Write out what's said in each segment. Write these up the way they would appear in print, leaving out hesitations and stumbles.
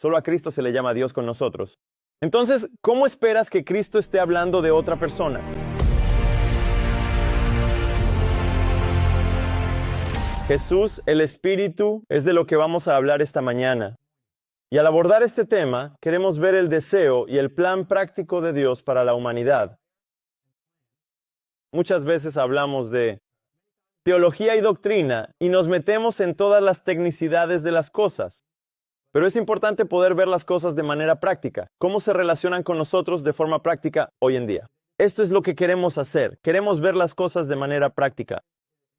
Solo a Cristo se le llama Dios con nosotros. Entonces, ¿cómo esperas que Cristo esté hablando de otra persona? Jesús, el Espíritu, es de lo que vamos a hablar esta mañana. Y al abordar este tema, queremos ver el deseo y el plan práctico de Dios para la humanidad. Muchas veces hablamos de teología y doctrina y nos metemos en todas las tecnicidades de las cosas. Pero es importante poder ver las cosas de manera práctica, cómo se relacionan con nosotros de forma práctica hoy en día. Esto es lo que queremos hacer, queremos ver las cosas de manera práctica.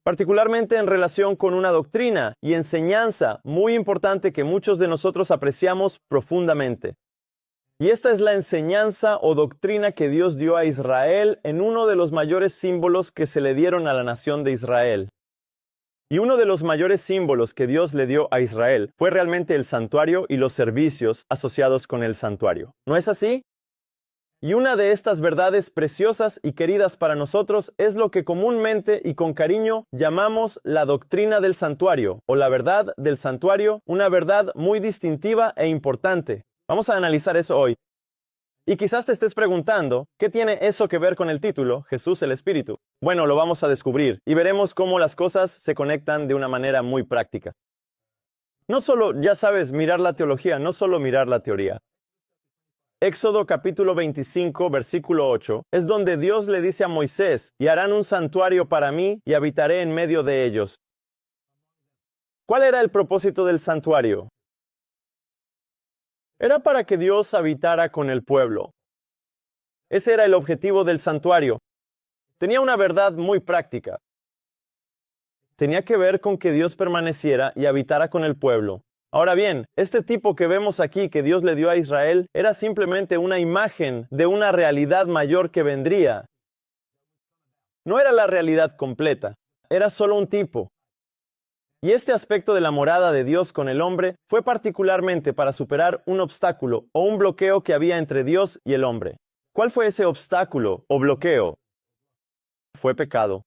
Particularmente en relación con una doctrina y enseñanza muy importante que muchos de nosotros apreciamos profundamente. Y esta es la enseñanza o doctrina que Dios dio a Israel en uno de los mayores símbolos que se le dieron a la nación de Israel. Y uno de los mayores símbolos que Dios le dio a Israel fue realmente el santuario y los servicios asociados con el santuario. ¿No es así? Y una de estas verdades preciosas y queridas para nosotros es lo que comúnmente y con cariño llamamos la doctrina del santuario, o la verdad del santuario, una verdad muy distintiva e importante. Vamos a analizar eso hoy. Y quizás te estés preguntando, ¿qué tiene eso que ver con el título, Jesús el Espíritu? Bueno, lo vamos a descubrir y veremos cómo las cosas se conectan de una manera muy práctica. No solo, ya sabes, mirar la teología, no solo mirar la teoría. Éxodo capítulo 25, versículo 8, es donde Dios le dice a Moisés, y harán un santuario para mí y habitaré en medio de ellos. ¿Cuál era el propósito del santuario? Era para que Dios habitara con el pueblo. Ese era el objetivo del santuario. Tenía una verdad muy práctica. Tenía que ver con que Dios permaneciera y habitara con el pueblo. Ahora bien, este tipo que vemos aquí que Dios le dio a Israel era simplemente una imagen de una realidad mayor que vendría. No era la realidad completa, era solo un tipo. Y este aspecto de la morada de Dios con el hombre fue particularmente para superar un obstáculo o un bloqueo que había entre Dios y el hombre. ¿Cuál fue ese obstáculo o bloqueo? Fue pecado.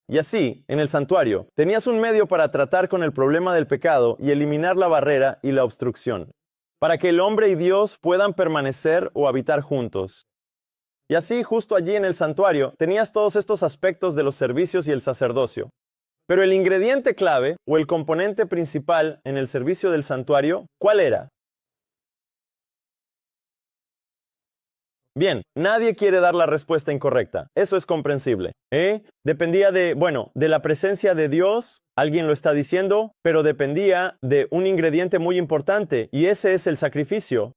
Y así, en el santuario, tenías un medio para tratar con el problema del pecado y eliminar la barrera y la obstrucción, para que el hombre y Dios puedan permanecer o habitar juntos. Y así, justo allí en el santuario, tenías todos estos aspectos de los servicios y el sacerdocio. Pero el ingrediente clave, o el componente principal en el servicio del santuario, ¿cuál era? Bien, nadie quiere dar la respuesta incorrecta. Eso es comprensible. Dependía de la presencia de Dios, alguien lo está diciendo, pero dependía de un ingrediente muy importante, y ese es el sacrificio.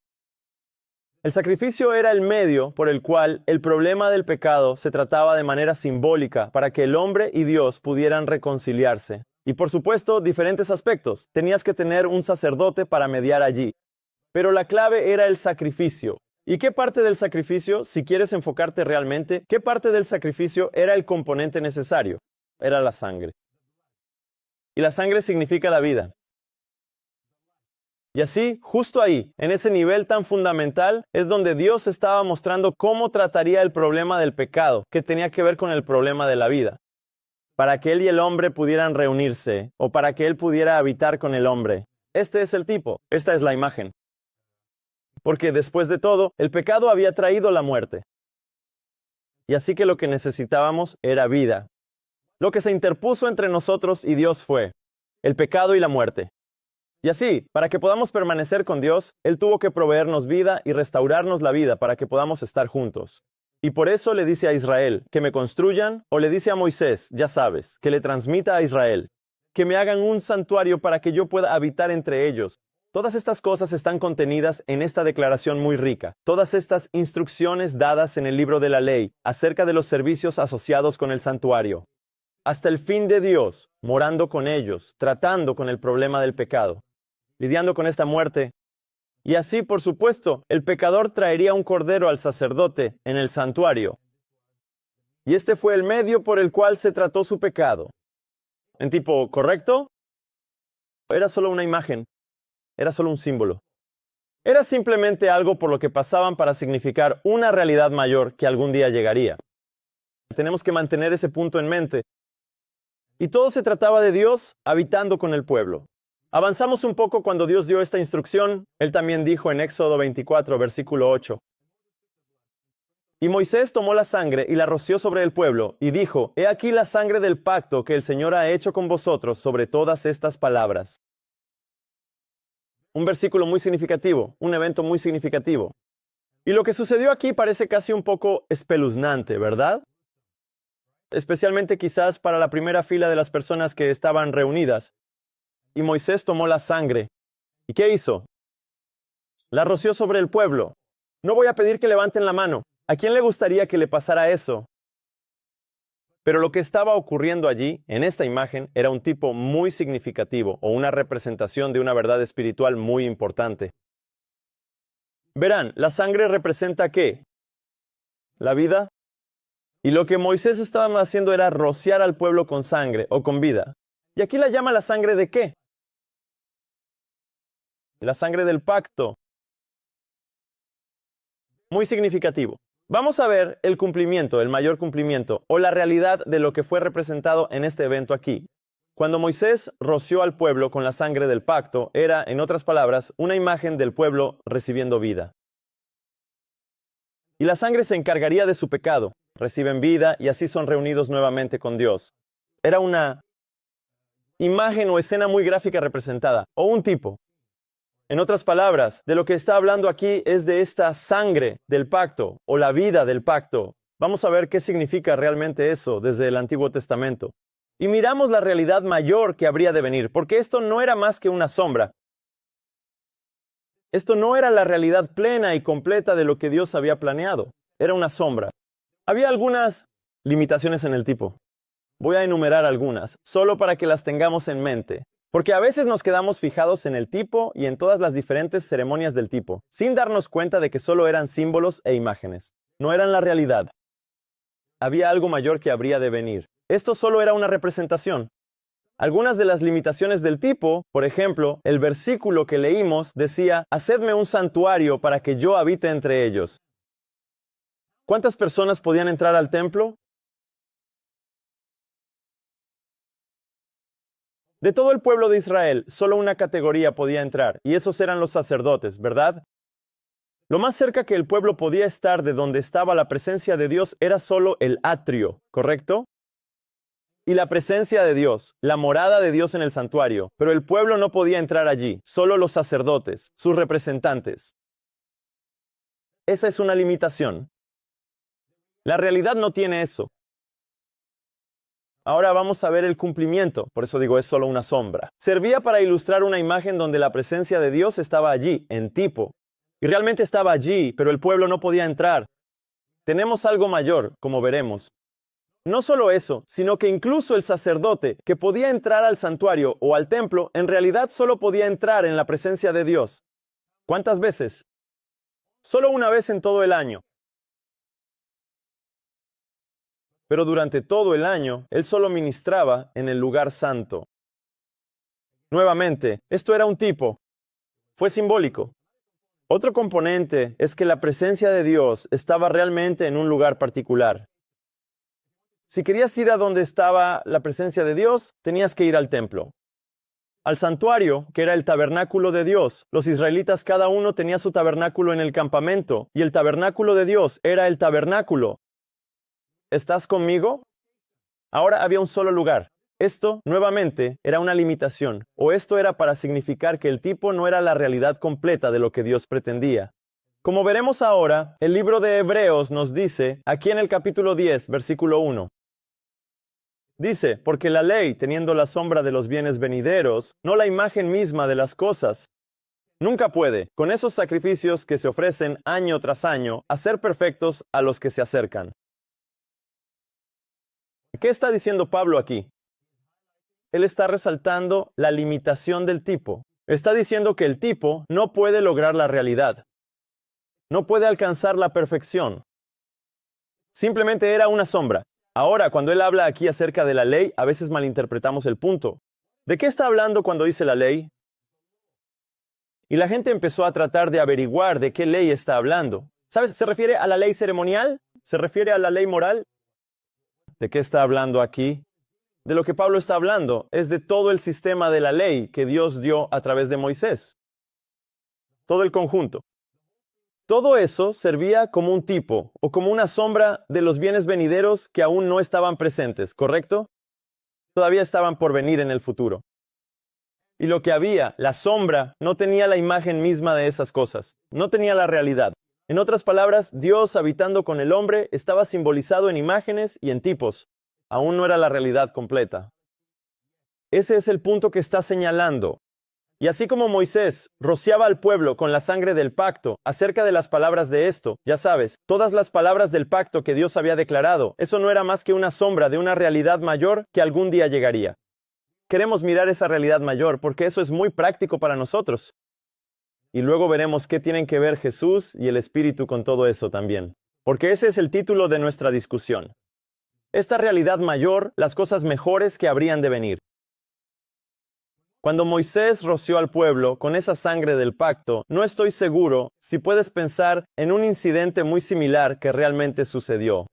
El sacrificio era el medio por el cual el problema del pecado se trataba de manera simbólica para que el hombre y Dios pudieran reconciliarse. Y por supuesto, diferentes aspectos. Tenías que tener un sacerdote para mediar allí. Pero la clave era el sacrificio. ¿Y qué parte del sacrificio, si quieres enfocarte realmente, qué parte del sacrificio era el componente necesario? Era la sangre. Y la sangre significa la vida. Y así, justo ahí, en ese nivel tan fundamental, es donde Dios estaba mostrando cómo trataría el problema del pecado, que tenía que ver con el problema de la vida. Para que Él y el hombre pudieran reunirse, o para que Él pudiera habitar con el hombre. Este es el tipo, esta es la imagen. Porque después de todo, el pecado había traído la muerte. Y así que lo que necesitábamos era vida. Lo que se interpuso entre nosotros y Dios fue el pecado y la muerte. Y así, para que podamos permanecer con Dios, Él tuvo que proveernos vida y restaurarnos la vida para que podamos estar juntos. Y por eso le dice a Israel que me construyan, o le dice a Moisés, ya sabes, que le transmita a Israel, que me hagan un santuario para que yo pueda habitar entre ellos. Todas estas cosas están contenidas en esta declaración muy rica. Todas estas instrucciones dadas en el libro de la ley acerca de los servicios asociados con el santuario. Hasta el fin de Dios, morando con ellos, tratando con el problema del pecado, lidiando con esta muerte. Y así, por supuesto, el pecador traería un cordero al sacerdote en el santuario. Y este fue el medio por el cual se trató su pecado. En tipo, ¿correcto? Era solo una imagen. Era solo un símbolo. Era simplemente algo por lo que pasaban para significar una realidad mayor que algún día llegaría. Tenemos que mantener ese punto en mente. Y todo se trataba de Dios habitando con el pueblo. Avanzamos un poco cuando Dios dio esta instrucción. Él también dijo en Éxodo 24, versículo 8. Y Moisés tomó la sangre y la roció sobre el pueblo, y dijo, He aquí la sangre del pacto que el Señor ha hecho con vosotros sobre todas estas palabras. Un versículo muy significativo, un evento muy significativo. Y lo que sucedió aquí parece casi un poco espeluznante, ¿verdad? Especialmente quizás para la primera fila de las personas que estaban reunidas. Y Moisés tomó la sangre. ¿Y qué hizo? La roció sobre el pueblo. No voy a pedir que levanten la mano. ¿A quién le gustaría que le pasara eso? Pero lo que estaba ocurriendo allí, en esta imagen, era un tipo muy significativo o una representación de una verdad espiritual muy importante. Verán, la sangre representa ¿qué? La vida. Y lo que Moisés estaba haciendo era rociar al pueblo con sangre o con vida. Y aquí la llama la sangre de ¿qué? La sangre del pacto. Muy significativo. Vamos a ver el cumplimiento, el mayor cumplimiento, o la realidad de lo que fue representado en este evento aquí. Cuando Moisés roció al pueblo con la sangre del pacto, era, en otras palabras, una imagen del pueblo recibiendo vida. Y la sangre se encargaría de su pecado. Reciben vida y así son reunidos nuevamente con Dios. Era una imagen o escena muy gráfica representada, o un tipo. En otras palabras, de lo que está hablando aquí es de esta sangre del pacto o la vida del pacto. Vamos a ver qué significa realmente eso desde el Antiguo Testamento. Y miramos la realidad mayor que habría de venir, porque esto no era más que una sombra. Esto no era la realidad plena y completa de lo que Dios había planeado. Era una sombra. Había algunas limitaciones en el tipo. Voy a enumerar algunas, solo para que las tengamos en mente. Porque a veces nos quedamos fijados en el tipo y en todas las diferentes ceremonias del tipo, sin darnos cuenta de que solo eran símbolos e imágenes. No eran la realidad. Había algo mayor que habría de venir. Esto solo era una representación. Algunas de las limitaciones del tipo, por ejemplo, el versículo que leímos decía, «Hacedme un santuario para que yo habite entre ellos». ¿Cuántas personas podían entrar al templo? De todo el pueblo de Israel, solo una categoría podía entrar, y esos eran los sacerdotes, ¿verdad? Lo más cerca que el pueblo podía estar de donde estaba la presencia de Dios era solo el atrio, ¿correcto? Y la presencia de Dios, la morada de Dios en el santuario, pero el pueblo no podía entrar allí, solo los sacerdotes, sus representantes. Esa es una limitación. La realidad no tiene eso. Ahora vamos a ver el cumplimiento, por eso digo es solo una sombra. Servía para ilustrar una imagen donde la presencia de Dios estaba allí, en tipo. Y realmente estaba allí, pero el pueblo no podía entrar. Tenemos algo mayor, como veremos. No solo eso, sino que incluso el sacerdote, que podía entrar al santuario o al templo, en realidad solo podía entrar en la presencia de Dios. ¿Cuántas veces? Solo una vez en todo el año. Pero durante todo el año, él solo ministraba en el lugar santo. Nuevamente, esto era un tipo. Fue simbólico. Otro componente es que la presencia de Dios estaba realmente en un lugar particular. Si querías ir a donde estaba la presencia de Dios, tenías que ir al templo. Al santuario, que era el tabernáculo de Dios. Los israelitas cada uno tenía su tabernáculo en el campamento, y el tabernáculo de Dios era el tabernáculo. ¿Estás conmigo? Ahora había un solo lugar. Esto, nuevamente, era una limitación, o esto era para significar que el tipo no era la realidad completa de lo que Dios pretendía. Como veremos ahora, el libro de Hebreos nos dice, aquí en el capítulo 10, versículo 1. Dice, porque la ley, teniendo la sombra de los bienes venideros, no la imagen misma de las cosas, nunca puede, con esos sacrificios que se ofrecen año tras año, hacer perfectos a los que se acercan. ¿Qué está diciendo Pablo aquí? Él está resaltando la limitación del tipo. Está diciendo que el tipo no puede lograr la realidad. No puede alcanzar la perfección. Simplemente era una sombra. Ahora, cuando él habla aquí acerca de la ley, a veces malinterpretamos el punto. ¿De qué está hablando cuando dice la ley? Y la gente empezó a tratar de averiguar de qué ley está hablando. ¿Sabes? ¿Se refiere a la ley ceremonial? ¿Se refiere a la ley moral? ¿De qué está hablando aquí? De lo que Pablo está hablando es de todo el sistema de la ley que Dios dio a través de Moisés. Todo el conjunto. Todo eso servía como un tipo o como una sombra de los bienes venideros que aún no estaban presentes, ¿correcto? Todavía estaban por venir en el futuro. Y lo que había, la sombra, no tenía la imagen misma de esas cosas, no tenía la realidad. En otras palabras, Dios habitando con el hombre estaba simbolizado en imágenes y en tipos. Aún no era la realidad completa. Ese es el punto que está señalando. Y así como Moisés rociaba al pueblo con la sangre del pacto acerca de las palabras de esto, ya sabes, todas las palabras del pacto que Dios había declarado, eso no era más que una sombra de una realidad mayor que algún día llegaría. Queremos mirar esa realidad mayor porque eso es muy práctico para nosotros. Y luego veremos qué tienen que ver Jesús y el Espíritu con todo eso también. Porque ese es el título de nuestra discusión. Esta realidad mayor, las cosas mejores que habrían de venir. Cuando Moisés roció al pueblo con esa sangre del pacto, no estoy seguro si puedes pensar en un incidente muy similar que realmente sucedió.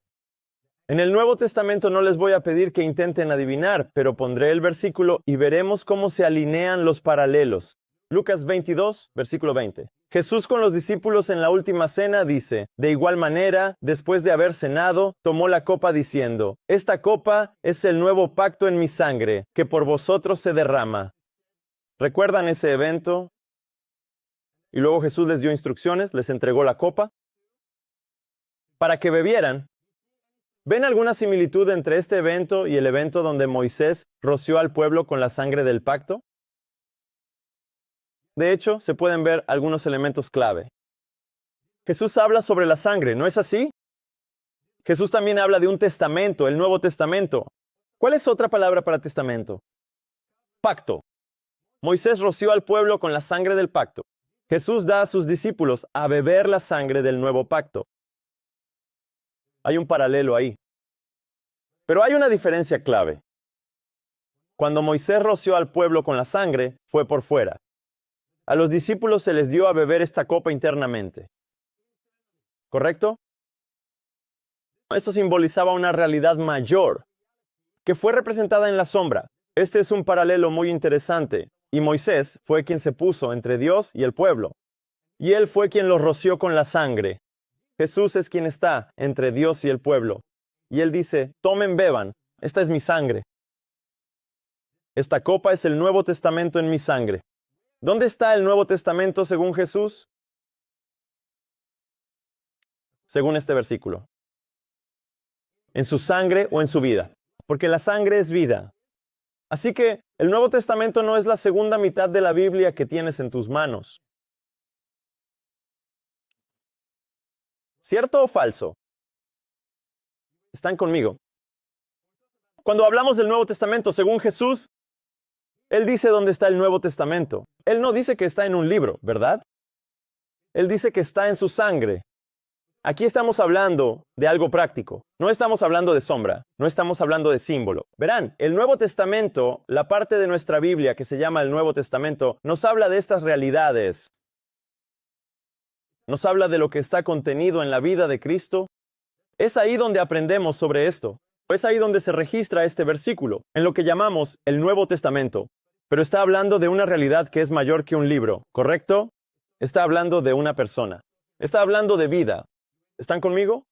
En el Nuevo Testamento no les voy a pedir que intenten adivinar, pero pondré el versículo y veremos cómo se alinean los paralelos. Lucas 22, versículo 20. Jesús con los discípulos en la última cena dice, de igual manera, después de haber cenado, tomó la copa diciendo, esta copa es el nuevo pacto en mi sangre, que por vosotros se derrama. ¿Recuerdan ese evento? Y luego Jesús les dio instrucciones, les entregó la copa para que bebieran. ¿Ven alguna similitud entre este evento y el evento donde Moisés roció al pueblo con la sangre del pacto? De hecho, se pueden ver algunos elementos clave. Jesús habla sobre la sangre, ¿no es así? Jesús también habla de un testamento, el Nuevo Testamento. ¿Cuál es otra palabra para testamento? Pacto. Moisés roció al pueblo con la sangre del pacto. Jesús da a sus discípulos a beber la sangre del nuevo pacto. Hay un paralelo ahí. Pero hay una diferencia clave. Cuando Moisés roció al pueblo con la sangre, fue por fuera. A los discípulos se les dio a beber esta copa internamente. ¿Correcto? Esto simbolizaba una realidad mayor, que fue representada en la sombra. Este es un paralelo muy interesante. Y Moisés fue quien se puso entre Dios y el pueblo. Y él fue quien los roció con la sangre. Jesús es quien está entre Dios y el pueblo. Y él dice, tomen, beban, esta es mi sangre. Esta copa es el Nuevo Testamento en mi sangre. ¿Dónde está el Nuevo Testamento según Jesús? Según este versículo. En su sangre o en su vida. Porque la sangre es vida. Así que el Nuevo Testamento no es la segunda mitad de la Biblia que tienes en tus manos. ¿Cierto o falso? ¿Están conmigo? Cuando hablamos del Nuevo Testamento, según Jesús, Él dice dónde está el Nuevo Testamento. Él no dice que está en un libro, ¿verdad? Él dice que está en su sangre. Aquí estamos hablando de algo práctico. No estamos hablando de sombra, no estamos hablando de símbolo. Verán, el Nuevo Testamento, la parte de nuestra Biblia que se llama el Nuevo Testamento, nos habla de estas realidades. Nos habla de lo que está contenido en la vida de Cristo. Es ahí donde aprendemos sobre esto. Es ahí donde se registra este versículo, en lo que llamamos el Nuevo Testamento. Pero está hablando de una realidad que es mayor que un libro, ¿correcto? Está hablando de una persona. Está hablando de vida. ¿Están conmigo?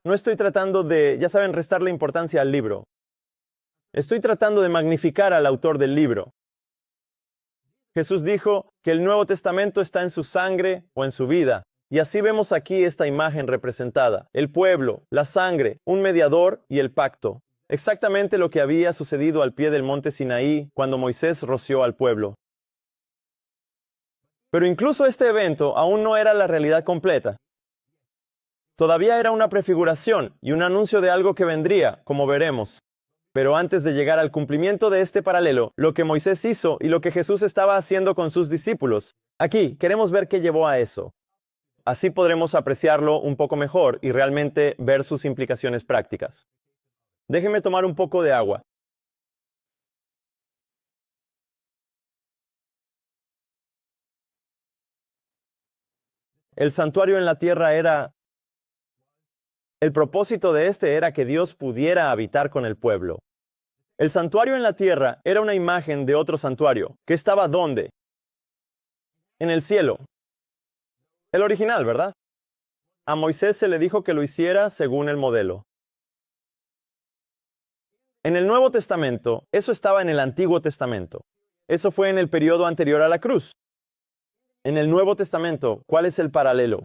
No estoy tratando de, ya saben, restarle importancia al libro. Estoy tratando de magnificar al autor del libro. Jesús dijo que el Nuevo Testamento está en su sangre o en su vida. Y así vemos aquí esta imagen representada. El pueblo, la sangre, un mediador y el pacto. Exactamente lo que había sucedido al pie del monte Sinaí cuando Moisés roció al pueblo. Pero incluso este evento aún no era la realidad completa. Todavía era una prefiguración y un anuncio de algo que vendría, como veremos. Pero antes de llegar al cumplimiento de este paralelo, lo que Moisés hizo y lo que Jesús estaba haciendo con sus discípulos, aquí queremos ver qué llevó a eso. Así podremos apreciarlo un poco mejor y realmente ver sus implicaciones prácticas. Déjenme tomar un poco de agua. El santuario en la tierra era... El propósito de este era que Dios pudiera habitar con el pueblo. El santuario en la tierra era una imagen de otro santuario, que estaba ¿dónde? En el cielo. El original, ¿verdad? A Moisés se le dijo que lo hiciera según el modelo. En el Nuevo Testamento, eso estaba en el Antiguo Testamento. Eso fue en el periodo anterior a la cruz. En el Nuevo Testamento, ¿cuál es el paralelo?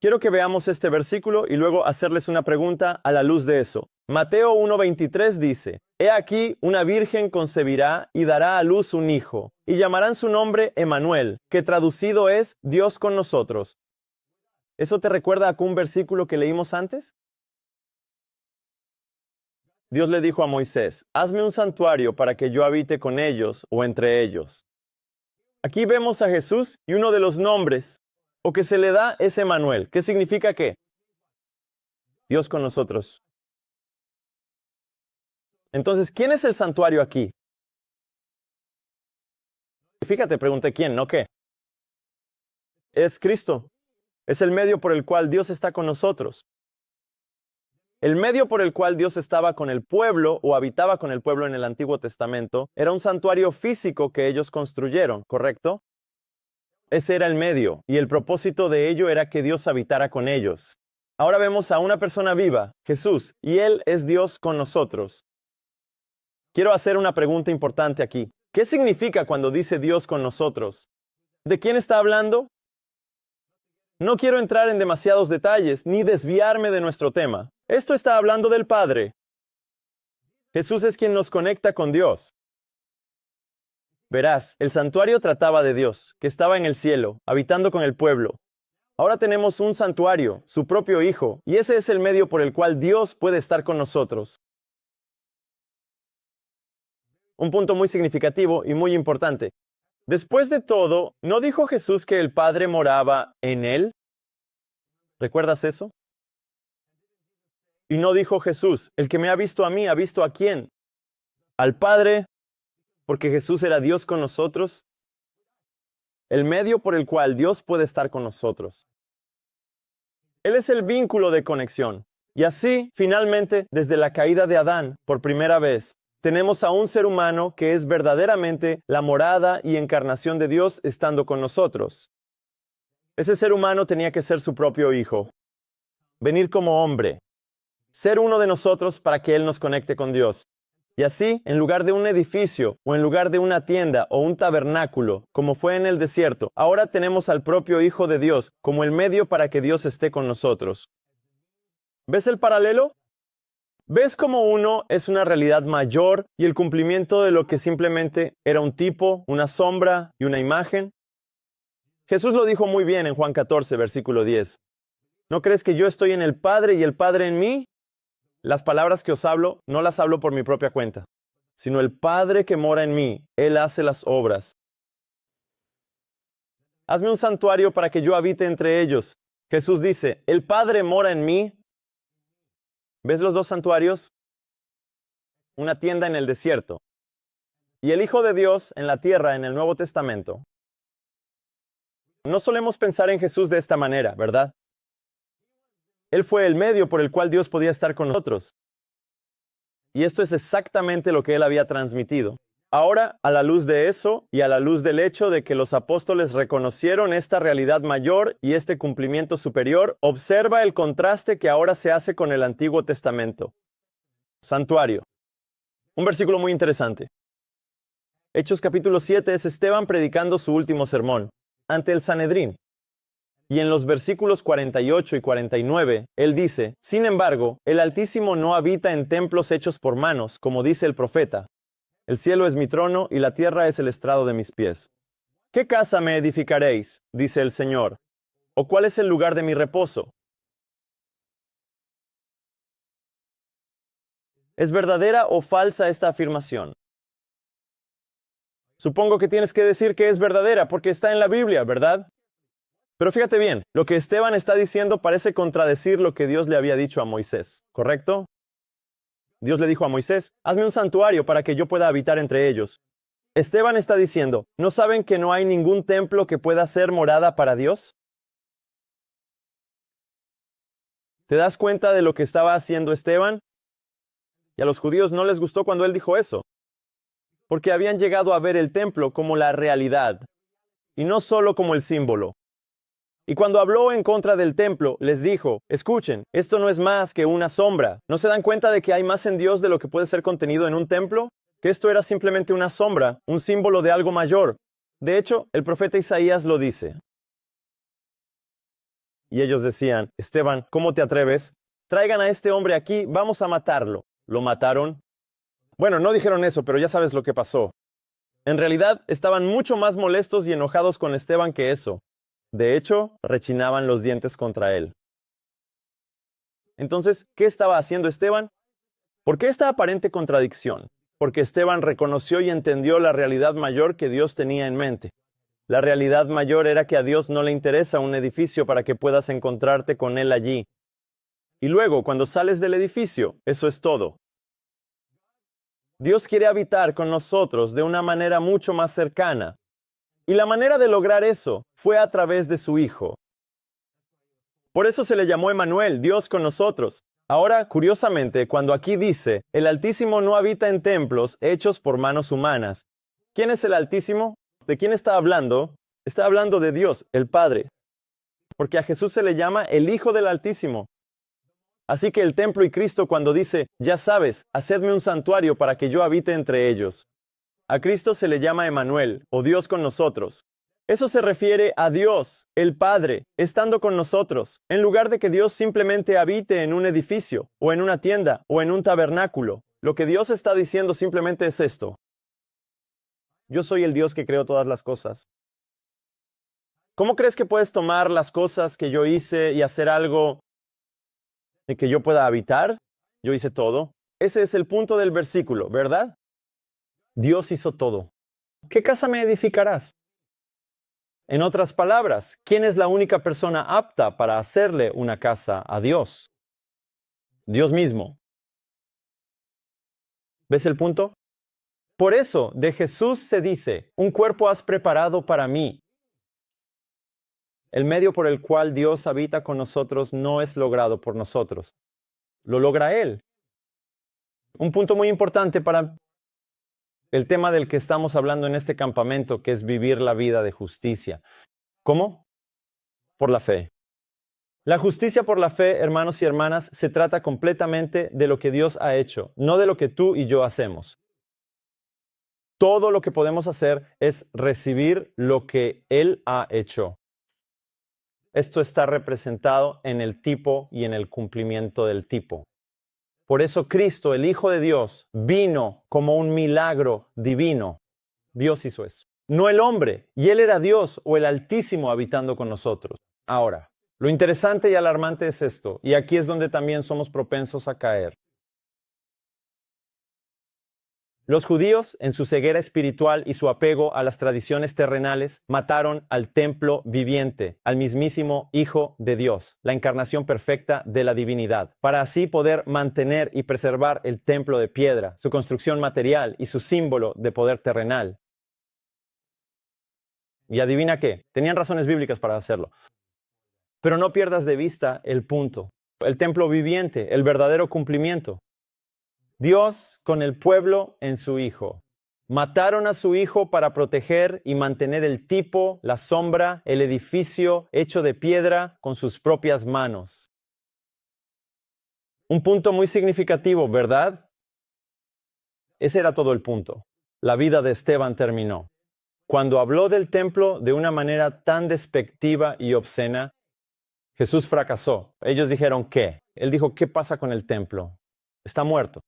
Quiero que veamos este versículo y luego hacerles una pregunta a la luz de eso. Mateo 1:23 dice, He aquí, una virgen concebirá y dará a luz un hijo, y llamarán su nombre Emmanuel, que traducido es Dios con nosotros. ¿Eso te recuerda a un versículo que leímos antes? Dios le dijo a Moisés, hazme un santuario para que yo habite con ellos o entre ellos. Aquí vemos a Jesús y uno de los nombres, o que se le da es Emmanuel. ¿Qué significa qué? Dios con nosotros. Entonces, ¿quién es el santuario aquí? Fíjate, pregunté quién, no qué. Es Cristo. Es el medio por el cual Dios está con nosotros. El medio por el cual Dios estaba con el pueblo o habitaba con el pueblo en el Antiguo Testamento era un santuario físico que ellos construyeron, ¿correcto? Ese era el medio, y el propósito de ello era que Dios habitara con ellos. Ahora vemos a una persona viva, Jesús, y Él es Dios con nosotros. Quiero hacer una pregunta importante aquí. ¿Qué significa cuando dice Dios con nosotros? ¿De quién está hablando? No quiero entrar en demasiados detalles, ni desviarme de nuestro tema. Esto está hablando del Padre. Jesús es quien nos conecta con Dios. Verás, el santuario trataba de Dios, que estaba en el cielo, habitando con el pueblo. Ahora tenemos un santuario, su propio Hijo, y ese es el medio por el cual Dios puede estar con nosotros. Un punto muy significativo y muy importante. Después de todo, ¿no dijo Jesús que el Padre moraba en Él? ¿Recuerdas eso? Y no dijo Jesús, el que me ha visto a mí, ¿ha visto a quién? ¿Al Padre? Porque Jesús era Dios con nosotros. El medio por el cual Dios puede estar con nosotros. Él es el vínculo de conexión. Y así, finalmente, desde la caída de Adán, por primera vez, tenemos a un ser humano que es verdaderamente la morada y encarnación de Dios estando con nosotros. Ese ser humano tenía que ser su propio hijo. Venir como hombre. Ser uno de nosotros para que Él nos conecte con Dios. Y así, en lugar de un edificio, o en lugar de una tienda, o un tabernáculo, como fue en el desierto, ahora tenemos al propio Hijo de Dios como el medio para que Dios esté con nosotros. ¿Ves el paralelo? ¿Ves cómo uno es una realidad mayor y el cumplimiento de lo que simplemente era un tipo, una sombra y una imagen? Jesús lo dijo muy bien en Juan 14, versículo 10. ¿No crees que yo estoy en el Padre y el Padre en mí? Las palabras que os hablo, no las hablo por mi propia cuenta, sino el Padre que mora en mí, Él hace las obras. Hazme un santuario para que yo habite entre ellos. Jesús dice, el Padre mora en mí. ¿Ves los dos santuarios? Una tienda en el desierto. Y el Hijo de Dios en la tierra en el Nuevo Testamento. No solemos pensar en Jesús de esta manera, ¿verdad? Él fue el medio por el cual Dios podía estar con nosotros. Y esto es exactamente lo que Él había transmitido. Ahora, a la luz de eso y a la luz del hecho de que los apóstoles reconocieron esta realidad mayor y este cumplimiento superior, observa el contraste que ahora se hace con el Antiguo Testamento. Santuario. Un versículo muy interesante. Hechos capítulo 7 es Esteban predicando su último sermón ante el Sanedrín. Y en los versículos 48 y 49, él dice, sin embargo, el Altísimo no habita en templos hechos por manos, como dice el profeta. El cielo es mi trono y la tierra es el estrado de mis pies. ¿Qué casa me edificaréis? Dice el Señor. ¿O cuál es el lugar de mi reposo? ¿Es verdadera o falsa esta afirmación? Supongo que tienes que decir que es verdadera porque está en la Biblia, ¿verdad? Pero fíjate bien, lo que Esteban está diciendo parece contradecir lo que Dios le había dicho a Moisés, ¿correcto? Dios le dijo a Moisés, hazme un santuario para que yo pueda habitar entre ellos. Esteban está diciendo, ¿no saben que no hay ningún templo que pueda ser morada para Dios? ¿Te das cuenta de lo que estaba haciendo Esteban? Y a los judíos no les gustó cuando él dijo eso, porque habían llegado a ver el templo como la realidad, y no solo como el símbolo. Y cuando habló en contra del templo, les dijo, escuchen, esto no es más que una sombra. ¿No se dan cuenta de que hay más en Dios de lo que puede ser contenido en un templo? Que esto era simplemente una sombra, un símbolo de algo mayor. De hecho, el profeta Isaías lo dice. Y ellos decían, Esteban, ¿cómo te atreves? Traigan a este hombre aquí, vamos a matarlo. ¿Lo mataron? Bueno, no dijeron eso, pero ya sabes lo que pasó. En realidad, estaban mucho más molestos y enojados con Esteban que eso. De hecho, rechinaban los dientes contra él. Entonces, ¿qué estaba haciendo Esteban? ¿Por qué esta aparente contradicción? Porque Esteban reconoció y entendió la realidad mayor que Dios tenía en mente. La realidad mayor era que a Dios no le interesa un edificio para que puedas encontrarte con Él allí. Y luego, cuando sales del edificio, eso es todo. Dios quiere habitar con nosotros de una manera mucho más cercana. Y la manera de lograr eso fue a través de su Hijo. Por eso se le llamó Emmanuel, Dios con nosotros. Ahora, curiosamente, cuando aquí dice, el Altísimo no habita en templos hechos por manos humanas. ¿Quién es el Altísimo? ¿De quién está hablando? Está hablando de Dios, el Padre. Porque a Jesús se le llama el Hijo del Altísimo. Así que el templo y Cristo cuando dice, ya sabes, hacedme un santuario para que yo habite entre ellos. A Cristo se le llama Emmanuel, o Dios con nosotros. Eso se refiere a Dios, el Padre, estando con nosotros, en lugar de que Dios simplemente habite en un edificio, o en una tienda, o en un tabernáculo. Lo que Dios está diciendo simplemente es esto. Yo soy el Dios que creó todas las cosas. ¿Cómo crees que puedes tomar las cosas que yo hice y hacer algo en que yo pueda habitar? Yo hice todo. Ese es el punto del versículo, ¿verdad? Dios hizo todo. ¿Qué casa me edificarás? En otras palabras, ¿quién es la única persona apta para hacerle una casa a Dios? Dios mismo. ¿Ves el punto? Por eso, de Jesús se dice, un cuerpo has preparado para mí. El medio por el cual Dios habita con nosotros no es logrado por nosotros. Lo logra Él. Un punto muy importante para el tema del que estamos hablando en este campamento, que es vivir la vida de justicia. ¿Cómo? Por la fe. La justicia por la fe, hermanos y hermanas, se trata completamente de lo que Dios ha hecho, no de lo que tú y yo hacemos. Todo lo que podemos hacer es recibir lo que Él ha hecho. Esto está representado en el tipo y en el cumplimiento del tipo. Por eso Cristo, el Hijo de Dios, vino como un milagro divino. Dios hizo eso. No el hombre, y Él era Dios o el Altísimo habitando con nosotros. Ahora, lo interesante y alarmante es esto, y aquí es donde también somos propensos a caer. Los judíos, en su ceguera espiritual y su apego a las tradiciones terrenales, mataron al templo viviente, al mismísimo Hijo de Dios, la encarnación perfecta de la divinidad, para así poder mantener y preservar el templo de piedra, su construcción material y su símbolo de poder terrenal. Y adivina qué, tenían razones bíblicas para hacerlo. Pero no pierdas de vista el punto, el templo viviente, el verdadero cumplimiento. Dios con el pueblo en su Hijo. Mataron a su Hijo para proteger y mantener el tipo, la sombra, el edificio hecho de piedra con sus propias manos. Un punto muy significativo, ¿verdad? Ese era todo el punto. La vida de Esteban terminó. Cuando habló del templo de una manera tan despectiva y obscena, Jesús fracasó. Ellos dijeron, ¿qué? Él dijo, ¿qué pasa con el templo? Está muerto.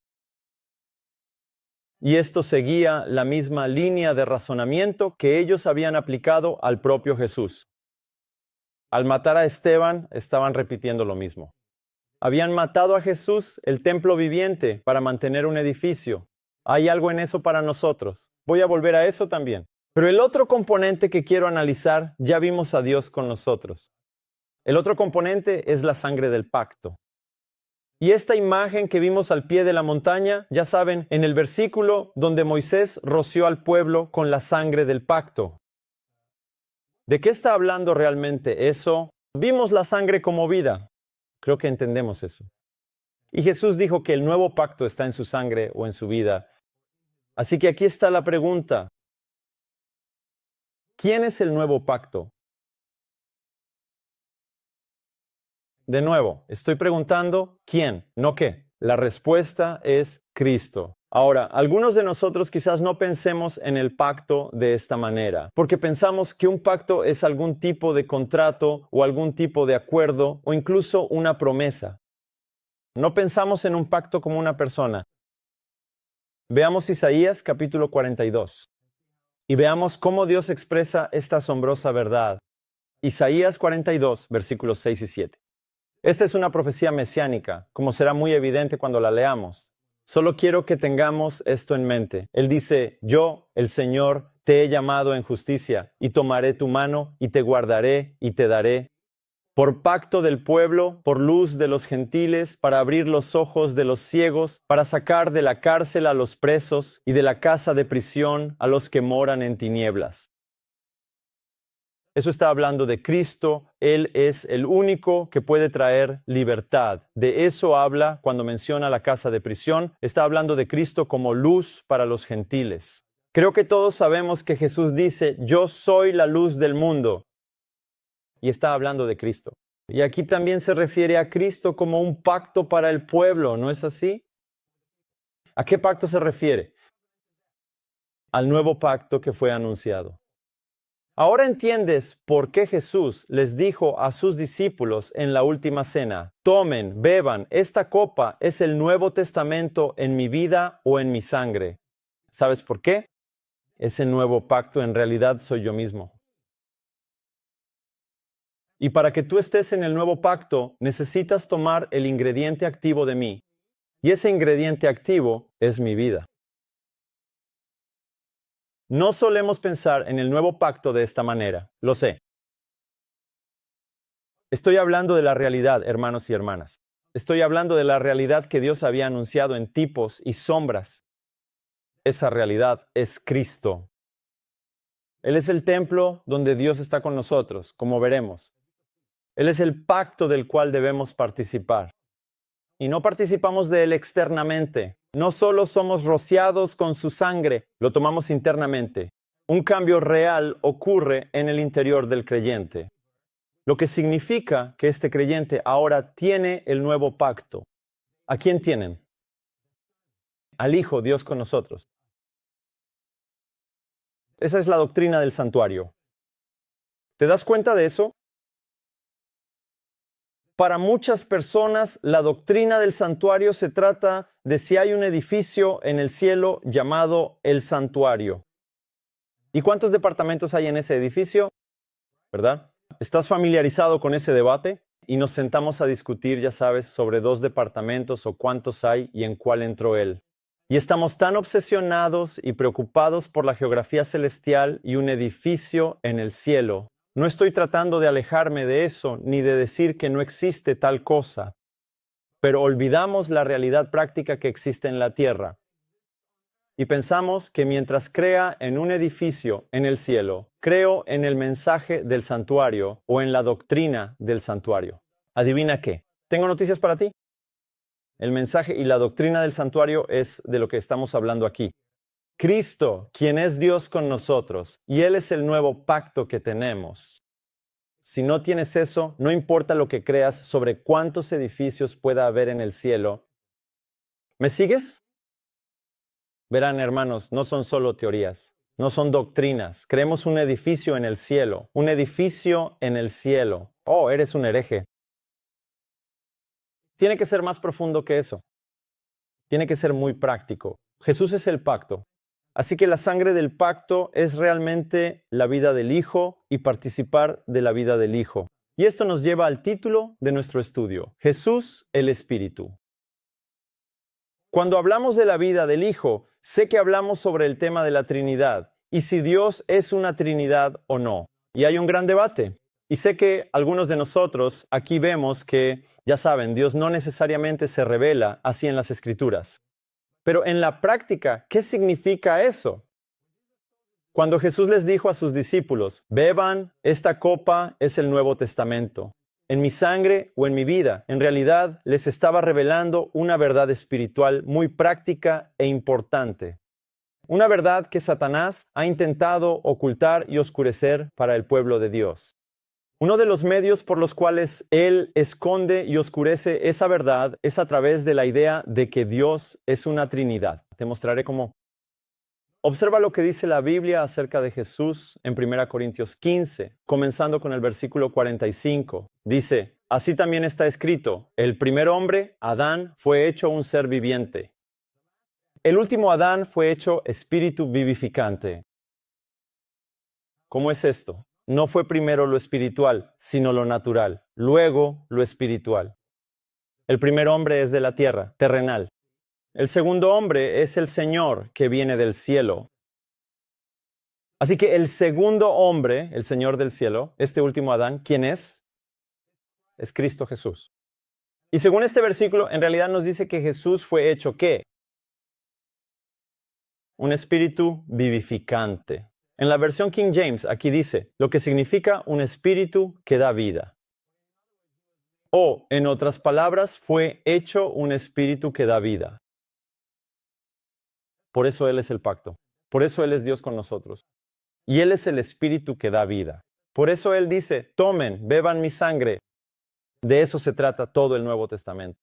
Y esto seguía la misma línea de razonamiento que ellos habían aplicado al propio Jesús. Al matar a Esteban, estaban repitiendo lo mismo. Habían matado a Jesús, el templo viviente, para mantener un edificio. Hay algo en eso para nosotros. Voy a volver a eso también. Pero el otro componente que quiero analizar, ya vimos a Dios con nosotros. El otro componente es la sangre del pacto. Y esta imagen que vimos al pie de la montaña, ya saben, en el versículo donde Moisés roció al pueblo con la sangre del pacto. ¿De qué está hablando realmente eso? Vimos la sangre como vida. Creo que entendemos eso. Y Jesús dijo que el nuevo pacto está en su sangre o en su vida. Así que aquí está la pregunta. ¿Quién es el nuevo pacto? De nuevo, estoy preguntando ¿quién? No qué. La respuesta es Cristo. Ahora, algunos de nosotros quizás no pensemos en el pacto de esta manera, porque pensamos que un pacto es algún tipo de contrato o algún tipo de acuerdo o incluso una promesa. No pensamos en un pacto como una persona. Veamos Isaías capítulo 42 y veamos cómo Dios expresa esta asombrosa verdad. Isaías 42, versículos 6 y 7. Esta es una profecía mesiánica, como será muy evidente cuando la leamos. Solo quiero que tengamos esto en mente. Él dice, yo, el Señor, te he llamado en justicia, y tomaré tu mano, y te guardaré, y te daré. Por pacto del pueblo, por luz de los gentiles, para abrir los ojos de los ciegos, para sacar de la cárcel a los presos, y de la casa de prisión a los que moran en tinieblas. Eso está hablando de Cristo. Él es el único que puede traer libertad. De eso habla cuando menciona la casa de prisión. Está hablando de Cristo como luz para los gentiles. Creo que todos sabemos que Jesús dice, yo soy la luz del mundo. Y está hablando de Cristo. Y aquí también se refiere a Cristo como un pacto para el pueblo, ¿no es así? ¿A qué pacto se refiere? Al nuevo pacto que fue anunciado. Ahora entiendes por qué Jesús les dijo a sus discípulos en la última cena, tomen, beban, esta copa es el Nuevo Testamento en mi vida o en mi sangre. ¿Sabes por qué? Ese nuevo pacto en realidad soy yo mismo. Y para que tú estés en el nuevo pacto, necesitas tomar el ingrediente activo de mí. Y ese ingrediente activo es mi vida. No solemos pensar en el nuevo pacto de esta manera, lo sé. Estoy hablando de la realidad, hermanos y hermanas. Estoy hablando de la realidad que Dios había anunciado en tipos y sombras. Esa realidad es Cristo. Él es el templo donde Dios está con nosotros, como veremos. Él es el pacto del cual debemos participar. Y no participamos de él externamente. No solo somos rociados con su sangre, lo tomamos internamente. Un cambio real ocurre en el interior del creyente, lo que significa que este creyente ahora tiene el nuevo pacto. ¿A quién tienen? Al Hijo, Dios con nosotros. Esa es la doctrina del santuario. ¿Te das cuenta de eso? Para muchas personas, la doctrina del santuario se trata de si hay un edificio en el cielo llamado el santuario. ¿Y cuántos departamentos hay en ese edificio? ¿Verdad? ¿Estás familiarizado con ese debate? Y nos sentamos a discutir, ya sabes, sobre 2 departamentos o cuántos hay y en cuál entró él. Y estamos tan obsesionados y preocupados por la geografía celestial y un edificio en el cielo. No estoy tratando de alejarme de eso, ni de decir que no existe tal cosa, pero olvidamos la realidad práctica que existe en la tierra. Y pensamos que mientras crea en un edificio en el cielo, creo en el mensaje del santuario o en la doctrina del santuario. ¿Adivina qué? Tengo noticias para ti. El mensaje y la doctrina del santuario es de lo que estamos hablando aquí. Cristo, quien es Dios con nosotros, y Él es el nuevo pacto que tenemos. Si no tienes eso, no importa lo que creas sobre cuántos edificios pueda haber en el cielo. ¿Me sigues? Verán, hermanos, no son solo teorías, no son doctrinas. Creemos un edificio en el cielo, un edificio en el cielo. Oh, eres un hereje. Tiene que ser más profundo que eso. Tiene que ser muy práctico. Jesús es el pacto. Así que la sangre del pacto es realmente la vida del Hijo y participar de la vida del Hijo. Y esto nos lleva al título de nuestro estudio, Jesús el Espíritu. Cuando hablamos de la vida del Hijo, sé que hablamos sobre el tema de la Trinidad y si Dios es una Trinidad o no. Y hay un gran debate. Y sé que algunos de nosotros aquí vemos que, ya saben, Dios no necesariamente se revela así en las Escrituras. Pero en la práctica, ¿qué significa eso? Cuando Jesús les dijo a sus discípulos, beban, esta copa es el Nuevo Testamento. en mi sangre o en mi vida. En realidad, les estaba revelando una verdad espiritual muy práctica e importante. Una verdad que Satanás ha intentado ocultar y oscurecer para el pueblo de Dios. Uno de los medios por los cuales él esconde y oscurece esa verdad es a través de la idea de que Dios es una Trinidad. Te mostraré cómo. Observa lo que dice la Biblia acerca de Jesús en 1 Corintios 15, comenzando con el versículo 45. Dice, así también está escrito, el primer hombre, Adán, fue hecho un ser viviente. El último Adán fue hecho espíritu vivificante. ¿Cómo es esto? No fue primero lo espiritual, sino lo natural, luego lo espiritual. El primer hombre es de la tierra, terrenal. El segundo hombre es el Señor que viene del cielo. Así que el segundo hombre, el Señor del cielo, este último Adán, ¿quién es? Es Cristo Jesús. Y según este versículo, en realidad nos dice que Jesús fue hecho ¿qué? Un espíritu vivificante. En la versión King James, aquí dice, lo que significa un espíritu que da vida. O, en otras palabras, fue hecho un espíritu que da vida. Por eso Él es el pacto. Por eso Él es Dios con nosotros. Y Él es el espíritu que da vida. Por eso Él dice, tomen, beban mi sangre. De eso se trata todo el Nuevo Testamento.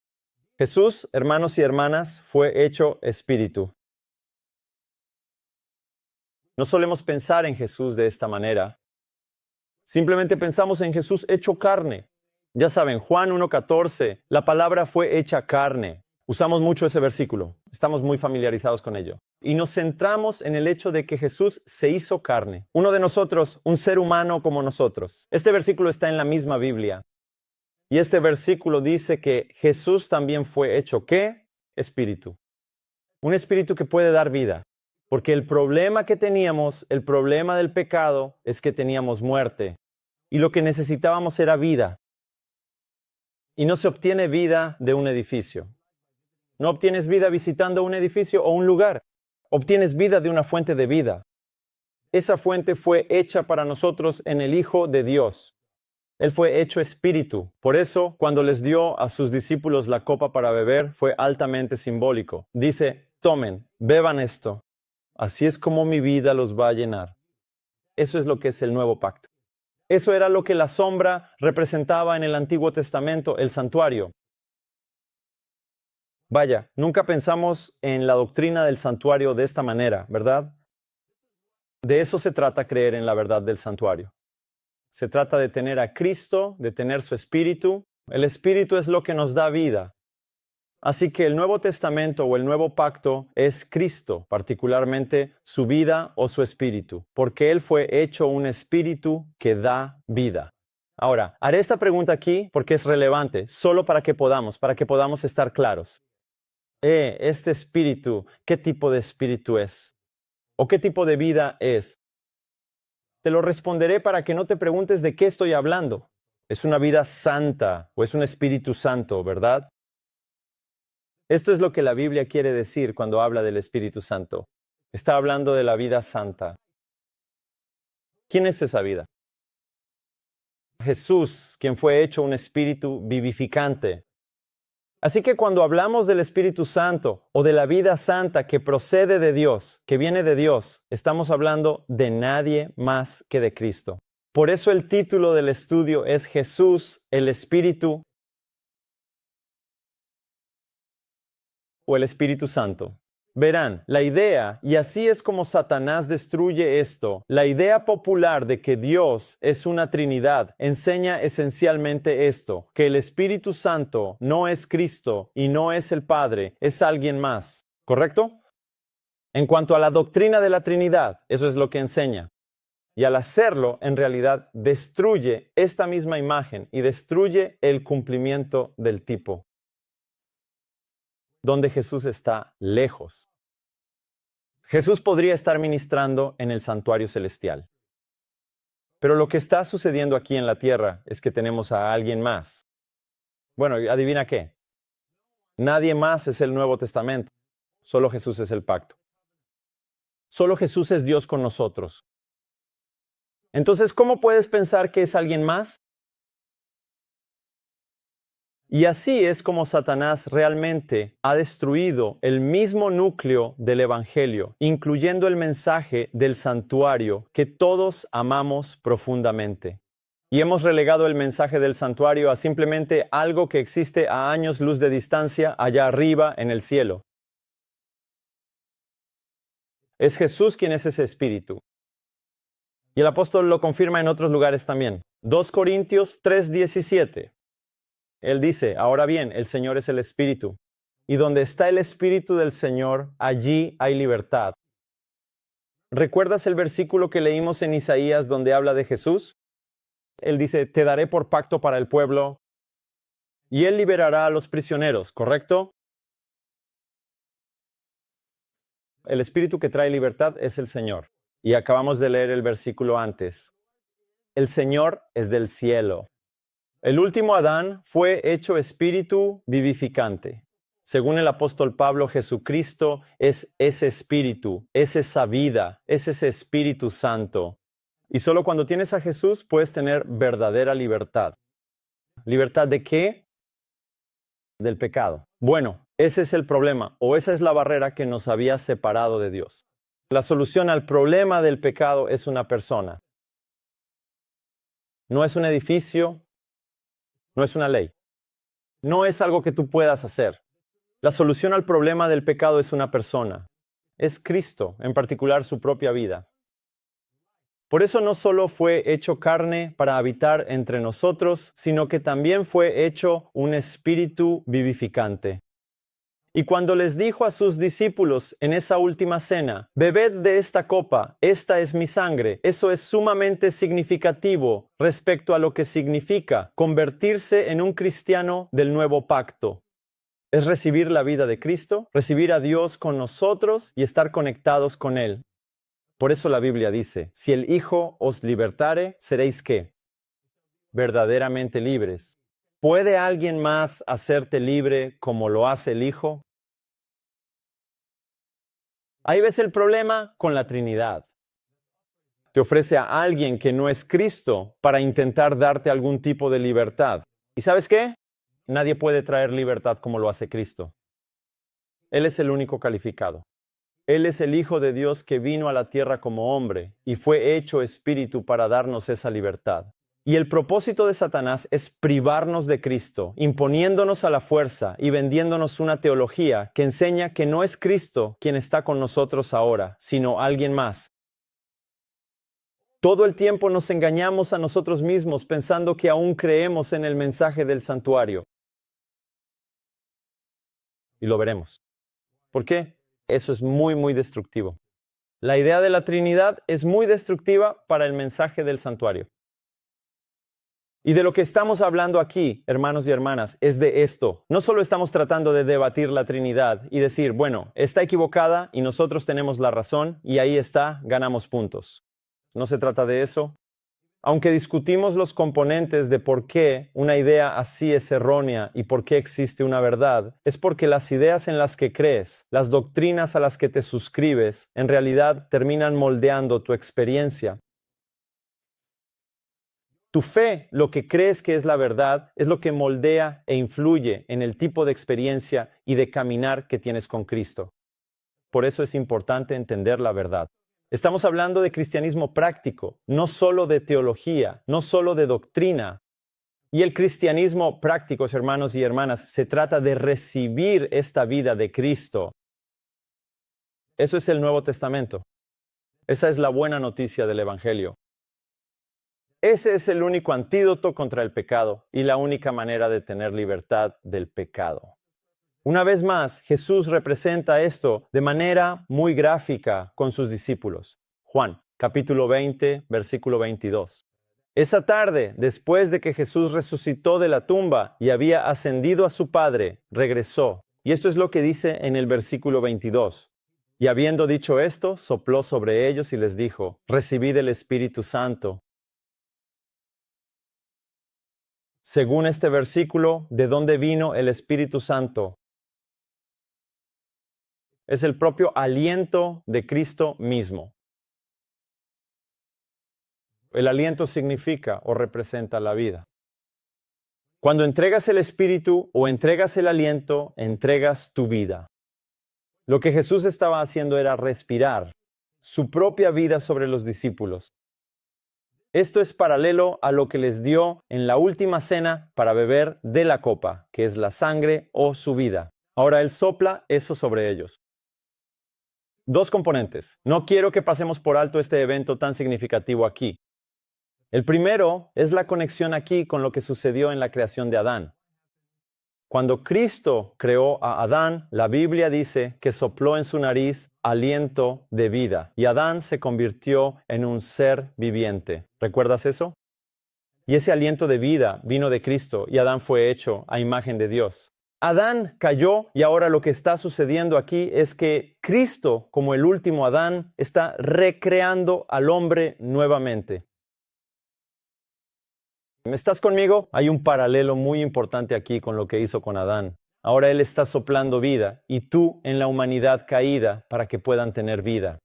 Jesús, hermanos y hermanas, fue hecho espíritu. No solemos pensar en Jesús de esta manera. Simplemente pensamos en Jesús hecho carne. Ya saben, Juan 1:14, la palabra fue hecha carne. Usamos mucho ese versículo. Estamos muy familiarizados con ello. Y nos centramos en el hecho de que Jesús se hizo carne. Uno de nosotros, un ser humano como nosotros. Este versículo está en la misma Biblia. Y este versículo dice que Jesús también fue hecho, ¿qué? Espíritu. Un espíritu que puede dar vida. Porque el problema que teníamos, el problema del pecado, es que teníamos muerte. Y lo que necesitábamos era vida. Y no se obtiene vida de un edificio. No obtienes vida visitando un edificio o un lugar. Obtienes vida de una fuente de vida. Esa fuente fue hecha para nosotros en el Hijo de Dios. Él fue hecho espíritu. Por eso, cuando les dio a sus discípulos la copa para beber, fue altamente simbólico. Dice, tomen, beban esto. Así es como mi vida los va a llenar. Eso es lo que es el nuevo pacto. Eso era lo que la sombra representaba en el Antiguo Testamento, el santuario. Vaya, nunca pensamos en la doctrina del santuario de esta manera, ¿verdad? De eso se trata creer en la verdad del santuario. Se trata de tener a Cristo, de tener su Espíritu. El Espíritu es lo que nos da vida. Así que el Nuevo Testamento o el Nuevo Pacto es Cristo, particularmente su vida o su Espíritu, porque Él fue hecho un Espíritu que da vida. Ahora, haré esta pregunta aquí porque es relevante, solo para que podamos estar claros. Este Espíritu, ¿qué tipo de Espíritu es? ¿O qué tipo de vida es? Te lo responderé para que no te preguntes de qué estoy hablando. ¿Es una vida santa o es un Espíritu Santo, verdad? Esto es lo que la Biblia quiere decir cuando habla del Espíritu Santo. Está hablando de la vida santa. ¿Quién es esa vida? Jesús, quien fue hecho un espíritu vivificante. Así que cuando hablamos del Espíritu Santo o de la vida santa que procede de Dios, que viene de Dios, estamos hablando de nadie más que de Cristo. Por eso el título del estudio es Jesús, el Espíritu o el Espíritu Santo. Verán, la idea, y así es como Satanás destruye esto, la idea popular de que Dios es una Trinidad enseña esencialmente esto, que el Espíritu Santo no es Cristo y no es el Padre, es alguien más, ¿correcto? En cuanto a la doctrina de la Trinidad, eso es lo que enseña. Y al hacerlo, en realidad, destruye esta misma imagen y destruye el cumplimiento del tipo, donde Jesús está lejos. Jesús podría estar ministrando en el santuario celestial. Pero lo que está sucediendo aquí en la tierra es que tenemos a alguien más. Bueno, ¿adivina qué? Nadie más es el Nuevo Testamento. Solo Jesús es el pacto. Solo Jesús es Dios con nosotros. Entonces, ¿cómo puedes pensar que es alguien más? Y así es como Satanás realmente ha destruido el mismo núcleo del Evangelio, incluyendo el mensaje del santuario que todos amamos profundamente. Y hemos relegado el mensaje del santuario a simplemente algo que existe a años luz de distancia allá arriba en el cielo. Es Jesús quien es ese espíritu. Y el apóstol lo confirma en otros lugares también. 2 Corintios 3:17. Él dice, ahora bien, el Señor es el Espíritu, y donde está el Espíritu del Señor, allí hay libertad. ¿Recuerdas el versículo que leímos en Isaías donde habla de Jesús? Él dice, te daré por pacto para el pueblo, y Él liberará a los prisioneros, ¿correcto? El Espíritu que trae libertad es el Señor. Y acabamos de leer el versículo antes. El Señor es del cielo. El último Adán fue hecho espíritu vivificante. Según el apóstol Pablo, Jesucristo es ese espíritu, es esa vida, es ese Espíritu Santo. Y solo cuando tienes a Jesús puedes tener verdadera libertad. ¿Libertad de qué? Del pecado. Bueno, ese es el problema, o esa es la barrera que nos había separado de Dios. La solución al problema del pecado es una persona. No es un edificio, no es una ley. No es algo que tú puedas hacer. La solución al problema del pecado es una persona. Es Cristo, en particular su propia vida. Por eso no solo fue hecho carne para habitar entre nosotros, sino que también fue hecho un espíritu vivificante. Y cuando les dijo a sus discípulos en esa última cena, bebed de esta copa, esta es mi sangre, eso es sumamente significativo respecto a lo que significa convertirse en un cristiano del nuevo pacto. Es recibir la vida de Cristo, recibir a Dios con nosotros y estar conectados con Él. Por eso la Biblia dice, si el Hijo os libertare, ¿seréis qué? Verdaderamente libres. ¿Puede alguien más hacerte libre como lo hace el Hijo? Ahí ves el problema con la Trinidad. Te ofrece a alguien que no es Cristo para intentar darte algún tipo de libertad. ¿Y sabes qué? Nadie puede traer libertad como lo hace Cristo. Él es el único calificado. Él es el Hijo de Dios que vino a la tierra como hombre y fue hecho espíritu para darnos esa libertad. Y el propósito de Satanás es privarnos de Cristo, imponiéndonos a la fuerza y vendiéndonos una teología que enseña que no es Cristo quien está con nosotros ahora, sino alguien más. Todo el tiempo nos engañamos a nosotros mismos pensando que aún creemos en el mensaje del santuario. Y lo veremos. ¿Por qué? Eso es muy destructivo. La idea de la Trinidad es muy destructiva para el mensaje del santuario. Y de lo que estamos hablando aquí, hermanos y hermanas, es de esto. No solo estamos tratando de debatir la Trinidad y decir, bueno, está equivocada y nosotros tenemos la razón y ahí está, ganamos puntos. No se trata de eso. Aunque discutimos los componentes de por qué una idea así es errónea y por qué existe una verdad, es porque las ideas en las que crees, las doctrinas a las que te suscribes, en realidad terminan moldeando tu experiencia. Tu fe, lo que crees que es la verdad, es lo que moldea e influye en el tipo de experiencia y de caminar que tienes con Cristo. Por eso es importante entender la verdad. Estamos hablando de cristianismo práctico, no solo de teología, no solo de doctrina. Y el cristianismo práctico, hermanos y hermanas, se trata de recibir esta vida de Cristo. Eso es el Nuevo Testamento. Esa es la buena noticia del Evangelio. Ese es el único antídoto contra el pecado y la única manera de tener libertad del pecado. Una vez más, Jesús representa esto de manera muy gráfica con sus discípulos. Juan, capítulo 20, versículo 22. Esa tarde, después de que Jesús resucitó de la tumba y había ascendido a su Padre, regresó. Y esto es lo que dice en el versículo 22. Y habiendo dicho esto, sopló sobre ellos y les dijo, recibid el Espíritu Santo. Según este versículo, ¿de dónde vino el Espíritu Santo? Es el propio aliento de Cristo mismo. El aliento significa o representa la vida. Cuando entregas el espíritu o entregas el aliento, entregas tu vida. Lo que Jesús estaba haciendo era respirar su propia vida sobre los discípulos. Esto es paralelo a lo que les dio en la última cena para beber de la copa, que es la sangre o su vida. Ahora Él sopla eso sobre ellos. Dos componentes. No quiero que pasemos por alto este evento tan significativo aquí. El primero es la conexión aquí con lo que sucedió en la creación de Adán. Cuando Cristo creó a Adán, la Biblia dice que sopló en su nariz aliento de vida y Adán se convirtió en un ser viviente. ¿Recuerdas eso? Y ese aliento de vida vino de Cristo y Adán fue hecho a imagen de Dios. Adán cayó y ahora lo que está sucediendo aquí es que Cristo, como el último Adán, está recreando al hombre nuevamente. ¿Estás conmigo? Hay un paralelo muy importante aquí con lo que hizo con Adán. Ahora Él está soplando vida y tú en la humanidad caída para que puedan tener vida.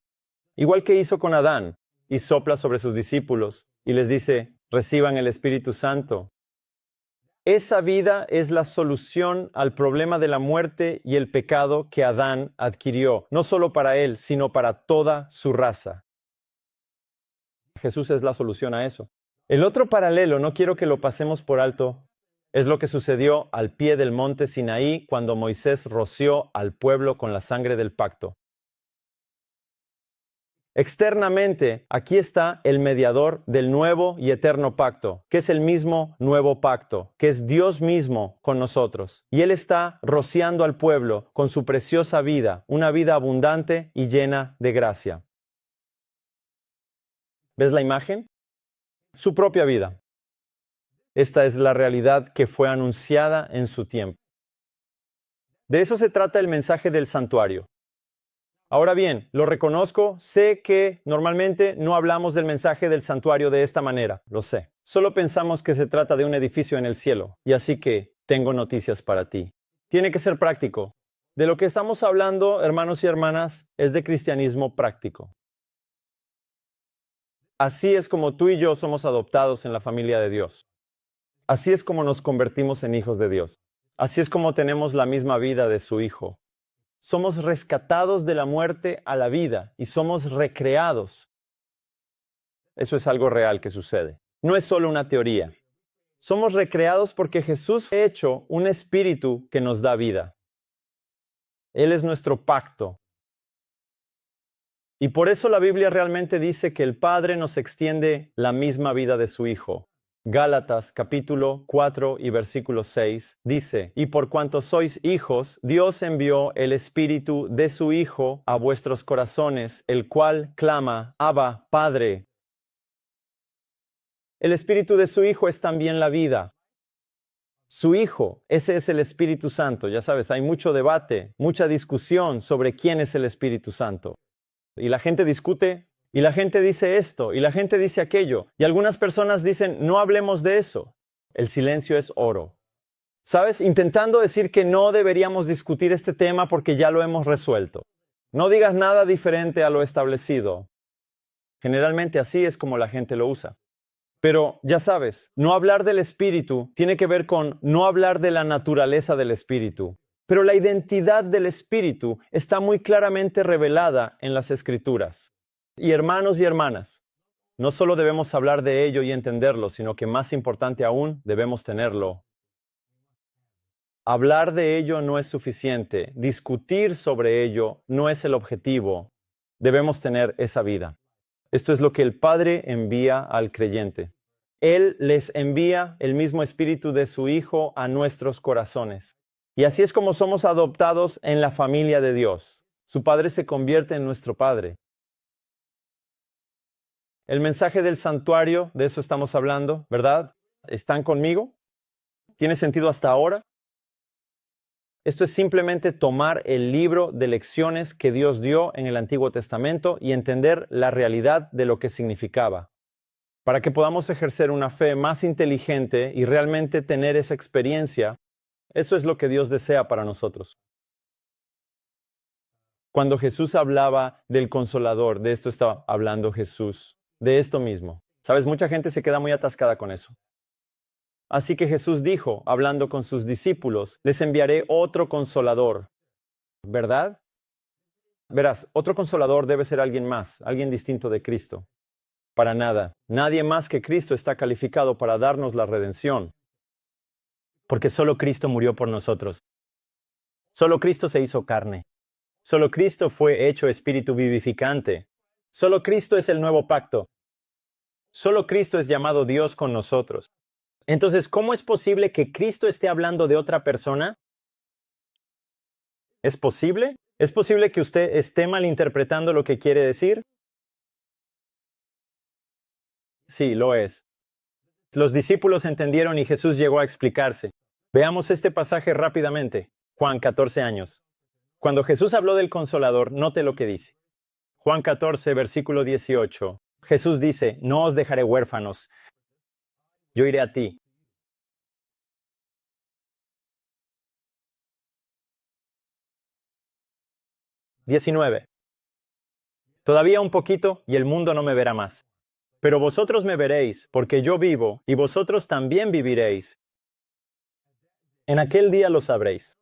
Igual que hizo con Adán y sopla sobre sus discípulos y les dice, reciban el Espíritu Santo. Esa vida es la solución al problema de la muerte y el pecado que Adán adquirió, no solo para él, sino para toda su raza. Jesús es la solución a eso. El otro paralelo, no quiero que lo pasemos por alto, es lo que sucedió al pie del monte Sinaí cuando Moisés roció al pueblo con la sangre del pacto. Externamente, aquí está el mediador del nuevo y eterno pacto, que es el mismo nuevo pacto, que es Dios mismo con nosotros. Y Él está rociando al pueblo con su preciosa vida, una vida abundante y llena de gracia. ¿Ves la imagen? Su propia vida. Esta es la realidad que fue anunciada en su tiempo. De eso se trata el mensaje del santuario. Ahora bien, lo reconozco, sé que normalmente no hablamos del mensaje del santuario de esta manera, lo sé. Solo pensamos que se trata de un edificio en el cielo, y así que tengo noticias para ti. Tiene que ser práctico. De lo que estamos hablando, hermanos y hermanas, es de cristianismo práctico. Así es como tú y yo somos adoptados en la familia de Dios. Así es como nos convertimos en hijos de Dios. Así es como tenemos la misma vida de su Hijo. Somos rescatados de la muerte a la vida y somos recreados. Eso es algo real que sucede. No es solo una teoría. Somos recreados porque Jesús ha hecho un espíritu que nos da vida. Él es nuestro pacto. Y por eso la Biblia realmente dice que el Padre nos extiende la misma vida de su Hijo. Gálatas capítulo 4 y versículo 6 dice, y por cuanto sois hijos, Dios envió el Espíritu de su Hijo a vuestros corazones, el cual clama, Abba, Padre. El Espíritu de su Hijo es también la vida. Su Hijo, ese es el Espíritu Santo. Ya sabes, hay mucho debate, mucha discusión sobre quién es el Espíritu Santo. Y la gente discute, y la gente dice esto, y la gente dice aquello. Y algunas personas dicen, no hablemos de eso. El silencio es oro. ¿Sabes? Intentando decir que no deberíamos discutir este tema porque ya lo hemos resuelto. No digas nada diferente a lo establecido. Generalmente así es como la gente lo usa. Pero ya sabes, no hablar del Espíritu tiene que ver con no hablar de la naturaleza del Espíritu. Pero la identidad del Espíritu está muy claramente revelada en las Escrituras. Y hermanos y hermanas, no solo debemos hablar de ello y entenderlo, sino que más importante aún, debemos tenerlo. Hablar de ello no es suficiente. Discutir sobre ello no es el objetivo. Debemos tener esa vida. Esto es lo que el Padre envía al creyente. Él les envía el mismo Espíritu de su Hijo a nuestros corazones. Y así es como somos adoptados en la familia de Dios. Su Padre se convierte en nuestro Padre. El mensaje del santuario, de eso estamos hablando, ¿verdad? ¿Están conmigo? ¿Tiene sentido hasta ahora? Esto es simplemente tomar el libro de lecciones que Dios dio en el Antiguo Testamento y entender la realidad de lo que significaba, para que podamos ejercer una fe más inteligente y realmente tener esa experiencia. Eso es lo que Dios desea para nosotros. Cuando Jesús hablaba del Consolador, de esto estaba hablando Jesús, de esto mismo. ¿Sabes? Mucha gente se queda muy atascada con eso. Así que Jesús dijo, hablando con sus discípulos, les enviaré otro consolador. ¿Verdad? Verás, otro consolador debe ser alguien más, alguien distinto de Cristo. Para nada. Nadie más que Cristo está calificado para darnos la redención. Porque solo Cristo murió por nosotros. Solo Cristo se hizo carne. Solo Cristo fue hecho espíritu vivificante. Solo Cristo es el nuevo pacto. Solo Cristo es llamado Dios con nosotros. Entonces, ¿cómo es posible que Cristo esté hablando de otra persona? ¿Es posible? ¿Es posible que usted esté malinterpretando lo que quiere decir? Sí, lo es. Los discípulos entendieron y Jesús llegó a explicarse. Veamos este pasaje rápidamente. Juan 14 años. Cuando Jesús habló del Consolador, note lo que dice. Juan 14, versículo 18. Jesús dice, no os dejaré huérfanos, yo iré a ti. (19) Todavía un poquito y el mundo no me verá más. Pero vosotros me veréis, porque yo vivo, y vosotros también viviréis. En aquel día lo sabréis,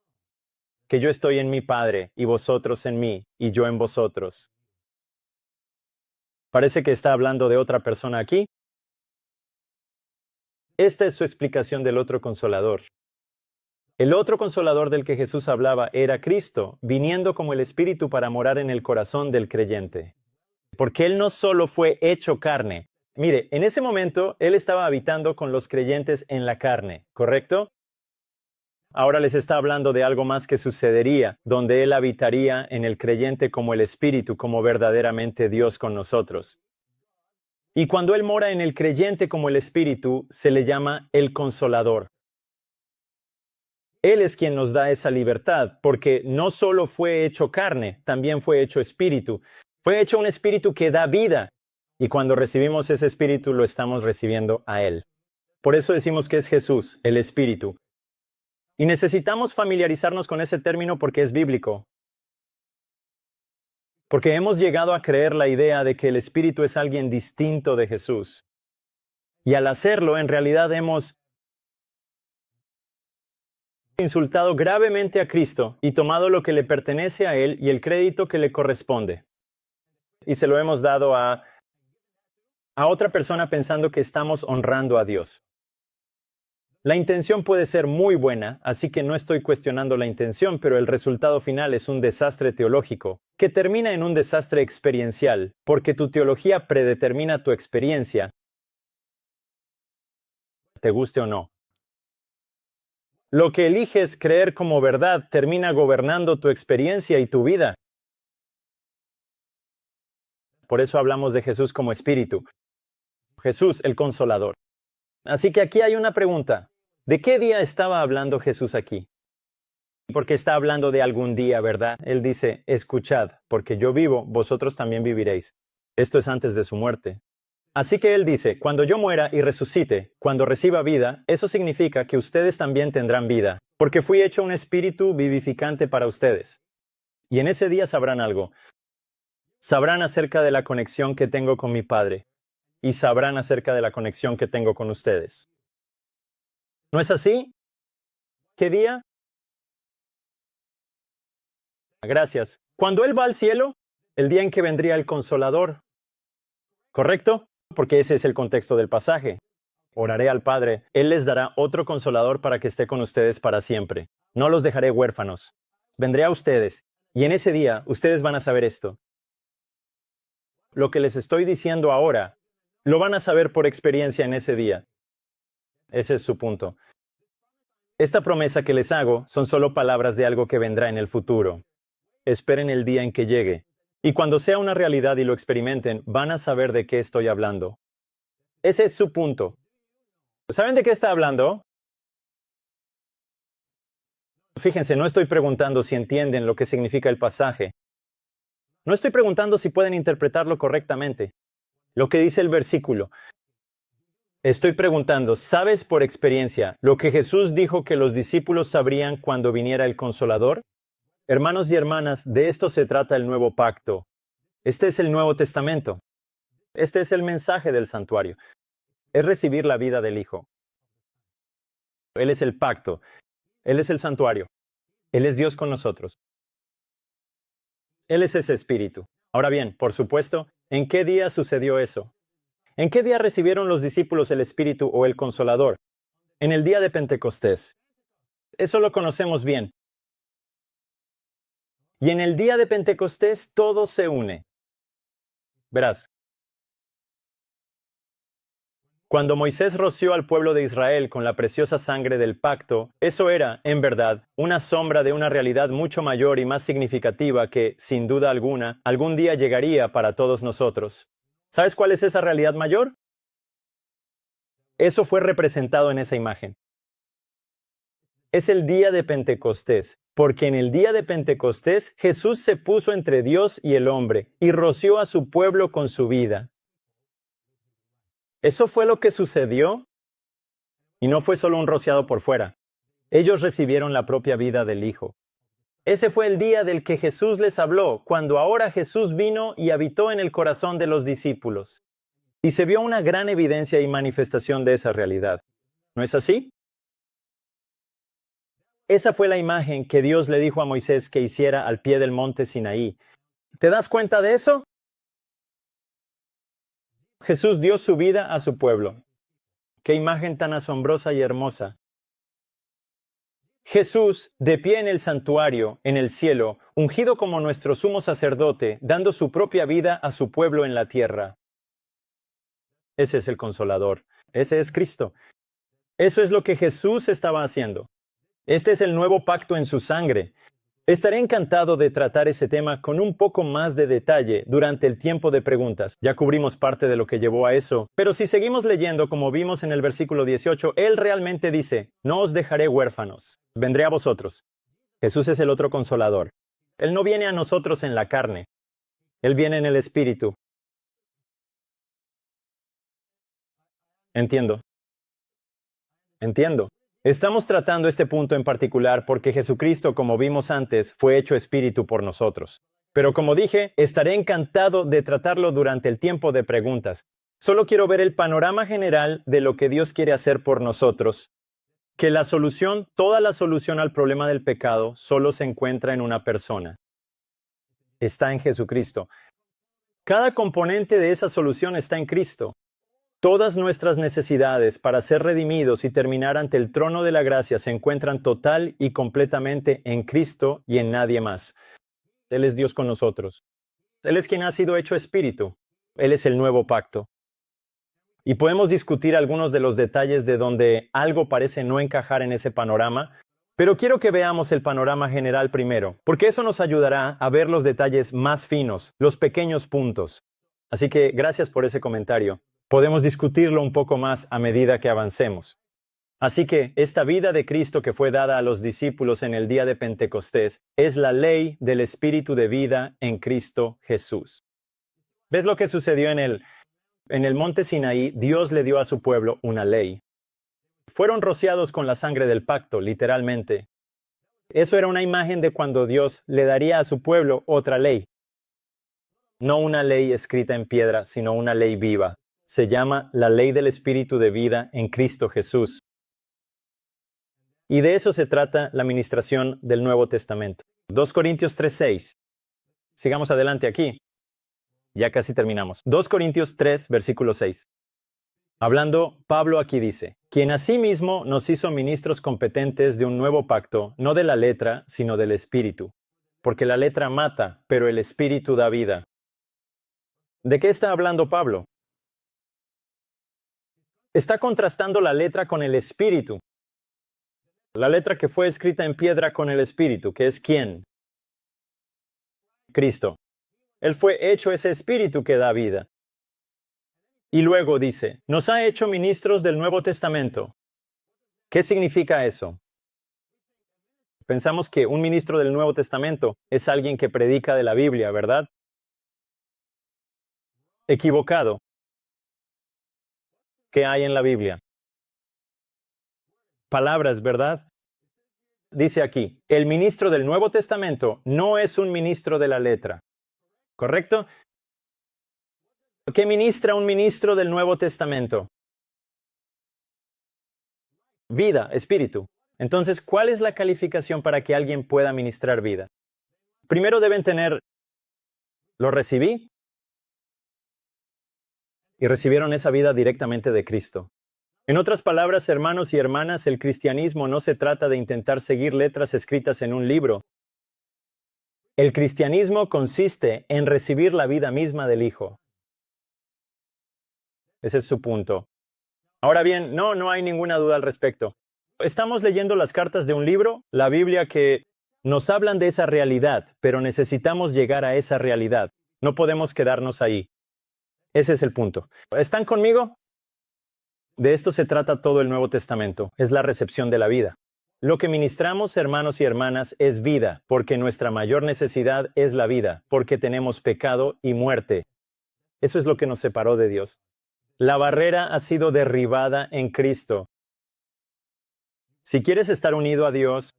que yo estoy en mi Padre, y vosotros en mí, y yo en vosotros. Parece que está hablando de otra persona aquí. Esta es su explicación del otro consolador. El otro consolador del que Jesús hablaba era Cristo, viniendo como el Espíritu para morar en el corazón del creyente. Porque Él no solo fue hecho carne. Mire, en ese momento Él estaba habitando con los creyentes en la carne, ¿correcto? Ahora les está hablando de algo más que sucedería, donde Él habitaría en el creyente como el Espíritu, como verdaderamente Dios con nosotros. Y cuando Él mora en el creyente como el Espíritu, se le llama el Consolador. Él es quien nos da esa libertad, porque no solo fue hecho carne, también fue hecho espíritu. Fue hecho un espíritu que da vida, y cuando recibimos ese espíritu lo estamos recibiendo a Él. Por eso decimos que es Jesús, el Espíritu. Y necesitamos familiarizarnos con ese término porque es bíblico. Porque hemos llegado a creer la idea de que el Espíritu es alguien distinto de Jesús. Y al hacerlo, en realidad hemos insultado gravemente a Cristo y tomado lo que le pertenece a Él y el crédito que le corresponde. Y se lo hemos dado a otra persona pensando que estamos honrando a Dios. La intención puede ser muy buena, así que no estoy cuestionando la intención, pero el resultado final es un desastre teológico, que termina en un desastre experiencial, porque tu teología predetermina tu experiencia, te guste o no. Lo que eliges creer como verdad termina gobernando tu experiencia y tu vida. Por eso hablamos de Jesús como Espíritu. Jesús, el Consolador. Así que aquí hay una pregunta. ¿De qué día estaba hablando Jesús aquí? Porque está hablando de algún día, ¿verdad? Él dice, escuchad, porque yo vivo, vosotros también viviréis. Esto es antes de su muerte. Así que Él dice, cuando yo muera y resucite, cuando reciba vida, eso significa que ustedes también tendrán vida, porque fui hecho un espíritu vivificante para ustedes. Y en ese día sabrán algo. Sabrán acerca de la conexión que tengo con mi Padre, y sabrán acerca de la conexión que tengo con ustedes. ¿No es así? ¿Qué día? Gracias. Cuando Él va al cielo, el día en que vendría el Consolador. ¿Correcto? Porque ese es el contexto del pasaje. Oraré al Padre, Él les dará otro Consolador para que esté con ustedes para siempre. No los dejaré huérfanos. Vendré a ustedes, y en ese día ustedes van a saber esto. Lo que les estoy diciendo ahora, lo van a saber por experiencia en ese día. Ese es su punto. Esta promesa que les hago son solo palabras de algo que vendrá en el futuro. Esperen el día en que llegue. Y cuando sea una realidad y lo experimenten, van a saber de qué estoy hablando. Ese es su punto. ¿Saben de qué está hablando? Fíjense, no estoy preguntando si entienden lo que significa el pasaje. No estoy preguntando si pueden interpretarlo correctamente. Lo que dice el versículo. Estoy preguntando, ¿sabes por experiencia lo que Jesús dijo que los discípulos sabrían cuando viniera el Consolador? Hermanos y hermanas, de esto se trata el nuevo pacto. Este es el Nuevo Testamento. Este es el mensaje del santuario. Es recibir la vida del Hijo. Él es el pacto. Él es el santuario. Él es Dios con nosotros. Él es ese espíritu. Ahora bien, por supuesto, ¿en qué día sucedió eso? ¿En qué día recibieron los discípulos el Espíritu o el Consolador? En el día de Pentecostés. Eso lo conocemos bien. Y en el día de Pentecostés todo se une. Verás, cuando Moisés roció al pueblo de Israel con la preciosa sangre del pacto, eso era, en verdad, una sombra de una realidad mucho mayor y más significativa que, sin duda alguna, algún día llegaría para todos nosotros. ¿Sabes cuál es esa realidad mayor? Eso fue representado en esa imagen. Es el día de Pentecostés, porque en el día de Pentecostés Jesús se puso entre Dios y el hombre y roció a su pueblo con su vida. Eso fue lo que sucedió y no fue solo un rociado por fuera. Ellos recibieron la propia vida del Hijo. Ese fue el día del que Jesús les habló, cuando ahora Jesús vino y habitó en el corazón de los discípulos. Y se vio una gran evidencia y manifestación de esa realidad. ¿No es así? Esa fue la imagen que Dios le dijo a Moisés que hiciera al pie del monte Sinaí. ¿Te das cuenta de eso? Jesús dio su vida a su pueblo. ¡Qué imagen tan asombrosa y hermosa! Jesús, de pie en el santuario, en el cielo, ungido como nuestro sumo sacerdote, dando su propia vida a su pueblo en la tierra. Ese es el Consolador. Ese es Cristo. Eso es lo que Jesús estaba haciendo. Este es el nuevo pacto en su sangre. Estaré encantado de tratar ese tema con un poco más de detalle durante el tiempo de preguntas. Ya cubrimos parte de lo que llevó a eso, pero si seguimos leyendo como vimos en el versículo 18, Él realmente dice, no os dejaré huérfanos, vendré a vosotros. Jesús es el otro consolador. Él no viene a nosotros en la carne, Él viene en el Espíritu. Entiendo. Estamos tratando este punto en particular porque Jesucristo, como vimos antes, fue hecho espíritu por nosotros. Pero como dije, estaré encantado de tratarlo durante el tiempo de preguntas. Solo quiero ver el panorama general de lo que Dios quiere hacer por nosotros. Que la solución, toda la solución al problema del pecado, solo se encuentra en una persona. Está en Jesucristo. Cada componente de esa solución está en Cristo. Todas nuestras necesidades para ser redimidos y terminar ante el trono de la gracia se encuentran total y completamente en Cristo y en nadie más. Él es Dios con nosotros. Él es quien ha sido hecho espíritu. Él es el nuevo pacto. Y podemos discutir algunos de los detalles de donde algo parece no encajar en ese panorama, pero quiero que veamos el panorama general primero, porque eso nos ayudará a ver los detalles más finos, los pequeños puntos. Así que gracias por ese comentario. Podemos discutirlo un poco más a medida que avancemos. Así que esta vida de Cristo que fue dada a los discípulos en el día de Pentecostés es la ley del Espíritu de vida en Cristo Jesús. ¿Ves lo que sucedió en el monte Sinaí? Dios le dio a su pueblo una ley. Fueron rociados con la sangre del pacto, literalmente. Eso era una imagen de cuando Dios le daría a su pueblo otra ley. No una ley escrita en piedra, sino una ley viva. Se llama la ley del Espíritu de vida en Cristo Jesús. Y de eso se trata la ministración del Nuevo Testamento. 2 Corintios 3:6. Sigamos adelante aquí. Ya casi terminamos. 2 Corintios 3, versículo 6. Hablando, Pablo aquí dice, quien asimismo nos hizo ministros competentes de un nuevo pacto, no de la letra, sino del Espíritu. Porque la letra mata, pero el Espíritu da vida. ¿De qué está hablando Pablo? Está contrastando la letra con el Espíritu. La letra que fue escrita en piedra con el Espíritu, que es ¿quién? Cristo. Él fue hecho ese Espíritu que da vida. Y luego dice, nos ha hecho ministros del Nuevo Testamento. ¿Qué significa eso? Pensamos que un ministro del Nuevo Testamento es alguien que predica de la Biblia, ¿verdad? Equivocado. ¿Qué hay en la Biblia? Palabras, ¿verdad? Dice aquí, el ministro del Nuevo Testamento no es un ministro de la letra. ¿Correcto? ¿Qué ministra un ministro del Nuevo Testamento? Vida, espíritu. Entonces, ¿cuál es la calificación para que alguien pueda ministrar vida? Primero deben tener, lo recibí y recibieron esa vida directamente de Cristo. En otras palabras, hermanos y hermanas, el cristianismo no se trata de intentar seguir letras escritas en un libro. El cristianismo consiste en recibir la vida misma del Hijo. Ese es su punto. Ahora bien, no hay ninguna duda al respecto. Estamos leyendo las cartas de un libro, la Biblia, que nos hablan de esa realidad, pero necesitamos llegar a esa realidad. No podemos quedarnos ahí. Ese es el punto. ¿Están conmigo? De esto se trata todo el Nuevo Testamento, es la recepción de la vida. Lo que ministramos, hermanos y hermanas, es vida, porque nuestra mayor necesidad es la vida, porque tenemos pecado y muerte. Eso es lo que nos separó de Dios. La barrera ha sido derribada en Cristo. Si quieres estar unido a Dios,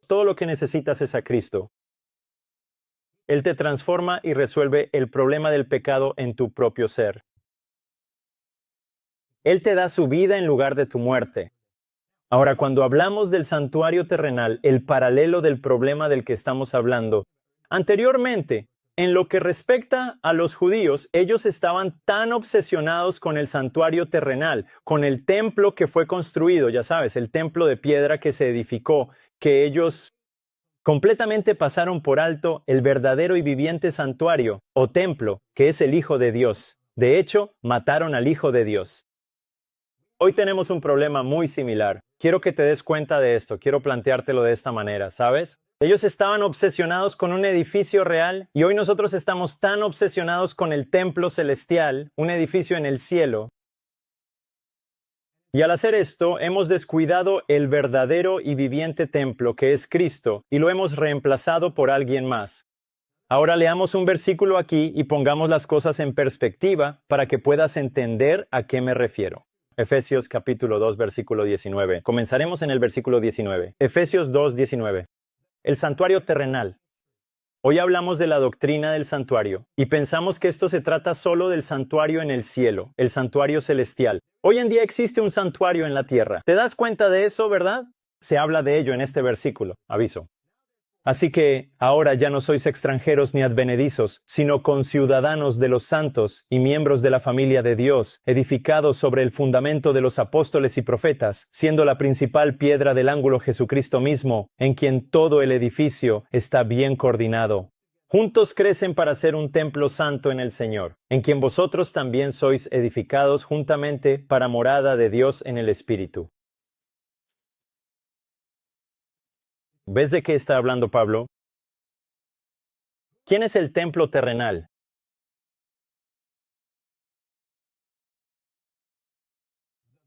todo lo que necesitas es a Cristo. Él te transforma y resuelve el problema del pecado en tu propio ser. Él te da su vida en lugar de tu muerte. Ahora, cuando hablamos del santuario terrenal, el paralelo del problema del que estamos hablando, anteriormente, en lo que respecta a los judíos, ellos estaban tan obsesionados con el santuario terrenal, con el templo que fue construido, ya sabes, el templo de piedra que se edificó, que ellos completamente pasaron por alto el verdadero y viviente santuario o templo, que es el Hijo de Dios. De hecho, mataron al Hijo de Dios. Hoy tenemos un problema muy similar. Quiero que te des cuenta de esto, quiero planteártelo de esta manera, ¿sabes? Ellos estaban obsesionados con un edificio real y hoy nosotros estamos tan obsesionados con el templo celestial, un edificio en el cielo. Y al hacer esto, hemos descuidado el verdadero y viviente templo que es Cristo y lo hemos reemplazado por alguien más. Ahora leamos un versículo aquí y pongamos las cosas en perspectiva para que puedas entender a qué me refiero. Efesios capítulo 2, versículo 19. Comenzaremos en el versículo 19. Efesios 2, 19. El santuario terrenal. Hoy hablamos de la doctrina del santuario y pensamos que esto se trata solo del santuario en el cielo, el santuario celestial. Hoy en día existe un santuario en la tierra. ¿Te das cuenta de eso, verdad? Se habla de ello en este versículo. Aviso. Así que ahora ya no sois extranjeros ni advenedizos, sino conciudadanos de los santos y miembros de la familia de Dios, edificados sobre el fundamento de los apóstoles y profetas, siendo la principal piedra del ángulo Jesucristo mismo, en quien todo el edificio está bien coordinado. Juntos crecen para ser un templo santo en el Señor, en quien vosotros también sois edificados juntamente para morada de Dios en el Espíritu. ¿Ves de qué está hablando Pablo? ¿Quién es el templo terrenal?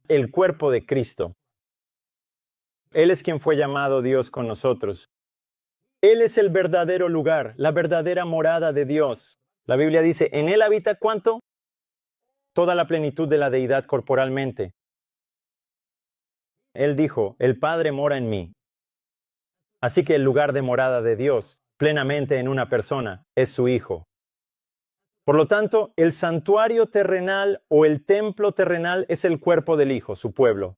El cuerpo de Cristo. Él es quien fue llamado Dios con nosotros. Él es el verdadero lugar, la verdadera morada de Dios. La Biblia dice, ¿en Él habita cuánto? Toda la plenitud de la deidad corporalmente. Él dijo, el Padre mora en mí. Así que el lugar de morada de Dios, plenamente en una persona, es su Hijo. Por lo tanto, el santuario terrenal o el templo terrenal es el cuerpo del Hijo, su pueblo.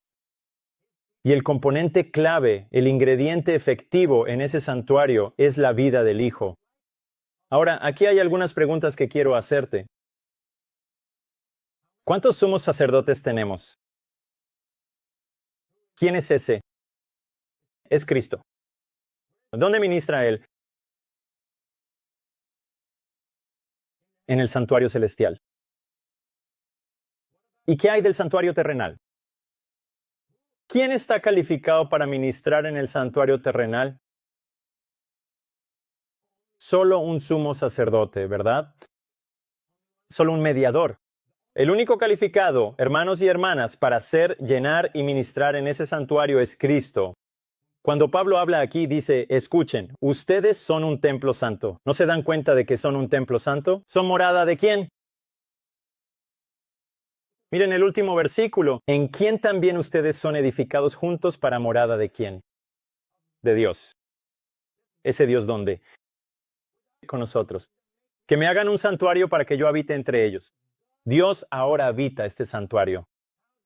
Y el componente clave, el ingrediente efectivo en ese santuario es la vida del Hijo. Ahora, aquí hay algunas preguntas que quiero hacerte. ¿Cuántos sumos sacerdotes tenemos? ¿Quién es ese? Es Cristo. ¿Dónde ministra Él? En el santuario celestial. ¿Y qué hay del santuario terrenal? ¿Quién está calificado para ministrar en el santuario terrenal? Solo un sumo sacerdote, ¿verdad? Solo un mediador. El único calificado, hermanos y hermanas, para ser, llenar y ministrar en ese santuario es Cristo. Cuando Pablo habla aquí, dice, escuchen, ustedes son un templo santo. ¿No se dan cuenta de que son un templo santo? ¿Son morada de quién? Miren el último versículo. ¿En quién también ustedes son edificados juntos para morada de quién? De Dios. ¿Ese Dios dónde? Con nosotros. Que me hagan un santuario para que yo habite entre ellos. Dios ahora habita este santuario.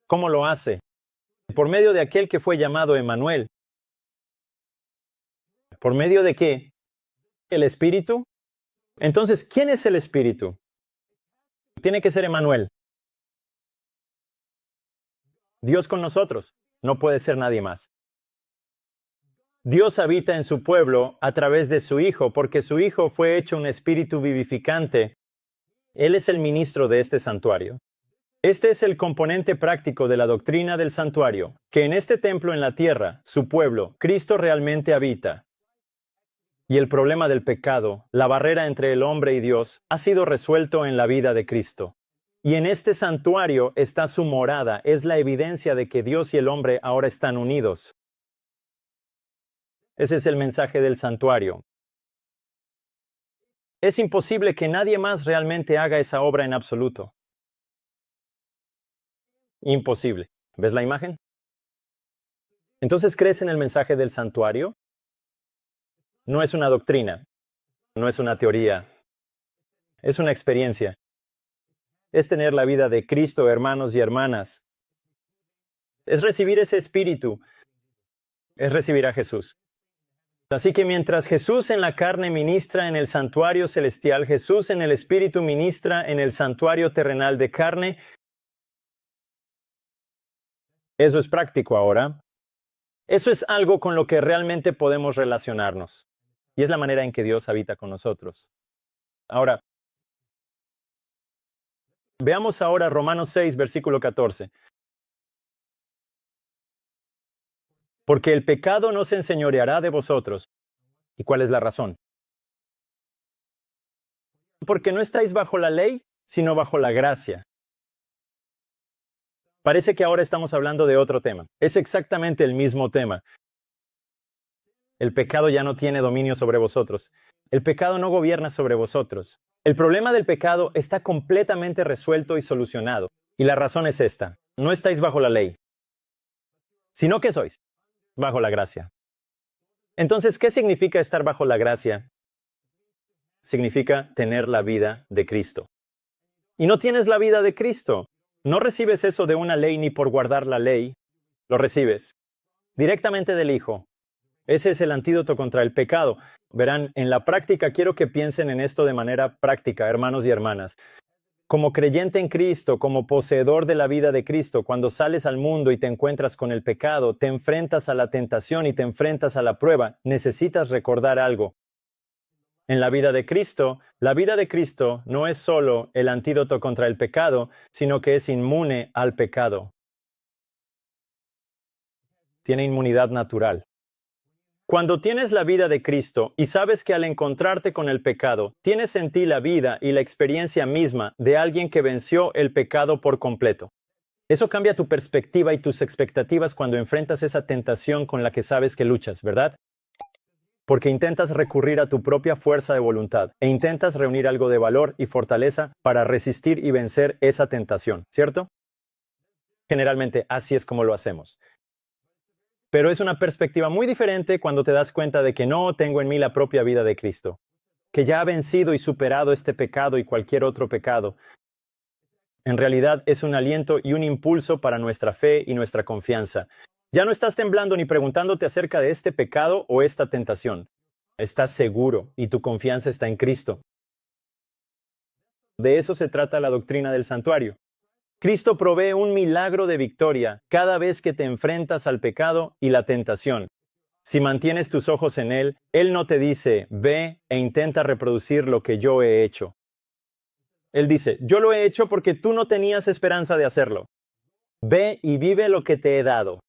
¿Cómo lo hace? por medio de aquel que fue llamado Emmanuel. ¿Por medio de qué? ¿El Espíritu? Entonces, ¿quién es el Espíritu? Tiene que ser Emmanuel. Dios con nosotros. No puede ser nadie más. Dios habita en su pueblo a través de su Hijo, porque su Hijo fue hecho un espíritu vivificante. Él es el ministro de este santuario. Este es el componente práctico de la doctrina del santuario, que en este templo en la tierra, su pueblo, Cristo realmente habita. Y el problema del pecado, la barrera entre el hombre y Dios, ha sido resuelto en la vida de Cristo. Y en este santuario está su morada, es la evidencia de que Dios y el hombre ahora están unidos. Ese es el mensaje del santuario. Es imposible que nadie más realmente haga esa obra en absoluto. Imposible. ¿Ves la imagen? Entonces, ¿crees en el mensaje del santuario? No es una doctrina, no es una teoría, es una experiencia. Es tener la vida de Cristo, hermanos y hermanas. Es recibir ese espíritu, es recibir a Jesús. Así que mientras Jesús en la carne ministra en el santuario celestial, Jesús en el espíritu ministra en el santuario terrenal de carne. Eso es práctico ahora. Eso es algo con lo que realmente podemos relacionarnos. Y es la manera en que Dios habita con nosotros. Ahora, veamos ahora Romanos 6, versículo 14. Porque el pecado no se enseñoreará de vosotros. ¿Y cuál es la razón? Porque no estáis bajo la ley, sino bajo la gracia. Parece que ahora estamos hablando de otro tema. Es exactamente el mismo tema. El pecado ya no tiene dominio sobre vosotros. El pecado no gobierna sobre vosotros. El problema del pecado está completamente resuelto y solucionado. Y la razón es esta. No estáis bajo la ley. Sino que sois bajo la gracia. Entonces, ¿qué significa estar bajo la gracia? Significa tener la vida de Cristo. Y no tienes la vida de Cristo. No recibes eso de una ley ni por guardar la ley. Lo recibes directamente del Hijo. Ese es el antídoto contra el pecado. Verán, en la práctica quiero que piensen en esto de manera práctica, hermanos y hermanas. Como creyente en Cristo, como poseedor de la vida de Cristo, cuando sales al mundo y te encuentras con el pecado, te enfrentas a la tentación y te enfrentas a la prueba, necesitas recordar algo. En la vida de Cristo no es solo el antídoto contra el pecado, sino que es inmune al pecado. Tiene inmunidad natural. Cuando tienes la vida de Cristo y sabes que al encontrarte con el pecado, tienes en ti la vida y la experiencia misma de alguien que venció el pecado por completo. Eso cambia tu perspectiva y tus expectativas cuando enfrentas esa tentación con la que sabes que luchas, ¿verdad? Porque intentas recurrir a tu propia fuerza de voluntad e intentas reunir algo de valor y fortaleza para resistir y vencer esa tentación, ¿cierto? Generalmente así es como lo hacemos. Pero es una perspectiva muy diferente cuando te das cuenta de que no tengo en mí la propia vida de Cristo, que ya ha vencido y superado este pecado y cualquier otro pecado. En realidad es un aliento y un impulso para nuestra fe y nuestra confianza. Ya no estás temblando ni preguntándote acerca de este pecado o esta tentación. Estás seguro y tu confianza está en Cristo. De eso se trata la doctrina del santuario. Cristo provee un milagro de victoria cada vez que te enfrentas al pecado y la tentación. Si mantienes tus ojos en Él, Él no te dice, ve e intenta reproducir lo que yo he hecho. Él dice, yo lo he hecho porque tú no tenías esperanza de hacerlo. Ve y vive lo que te he dado.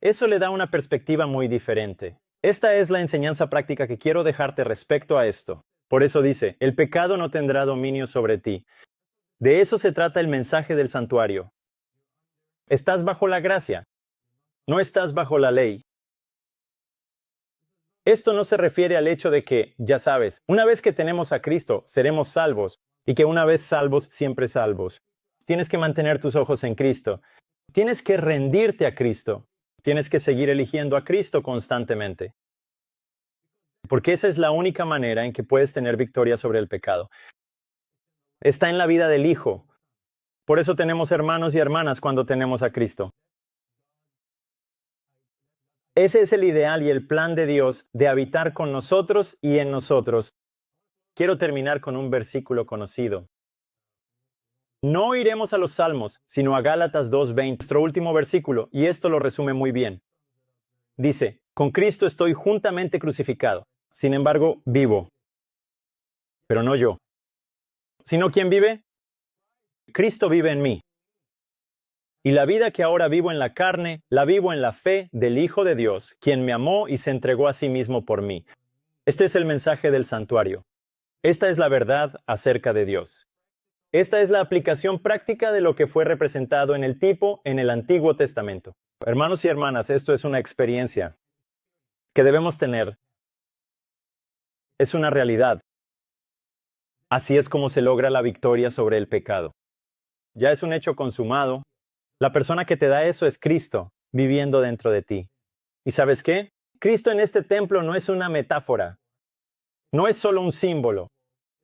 Eso le da una perspectiva muy diferente. Esta es la enseñanza práctica que quiero dejarte respecto a esto. Por eso dice, el pecado no tendrá dominio sobre ti. De eso se trata el mensaje del santuario. Estás bajo la gracia. No estás bajo la ley. Esto no se refiere al hecho de que, ya sabes, una vez que tenemos a Cristo, seremos salvos, y que una vez salvos, siempre salvos. Tienes que mantener tus ojos en Cristo. Tienes que rendirte a Cristo. Tienes que seguir eligiendo a Cristo constantemente. Porque esa es la única manera en que puedes tener victoria sobre el pecado. Está en la vida del Hijo. Por eso tenemos hermanos y hermanas cuando tenemos a Cristo. Ese es el ideal y el plan de Dios de habitar con nosotros y en nosotros. Quiero terminar con un versículo conocido. No iremos a los Salmos, sino a Gálatas 2:20, nuestro último versículo, y esto lo resume muy bien. Dice, con Cristo estoy juntamente crucificado, sin embargo, vivo. Pero no yo. ¿Sino quién vive? Cristo vive en mí. Y la vida que ahora vivo en la carne, la vivo en la fe del Hijo de Dios, quien me amó y se entregó a sí mismo por mí. Este es el mensaje del santuario. Esta es la verdad acerca de Dios. Esta es la aplicación práctica de lo que fue representado en el tipo en el Antiguo Testamento. Hermanos y hermanas, esto es una experiencia que debemos tener. Es una realidad. Así es como se logra la victoria sobre el pecado. Ya es un hecho consumado. La persona que te da eso es Cristo, viviendo dentro de ti. ¿Y sabes qué? Cristo en este templo no es una metáfora. No es solo un símbolo.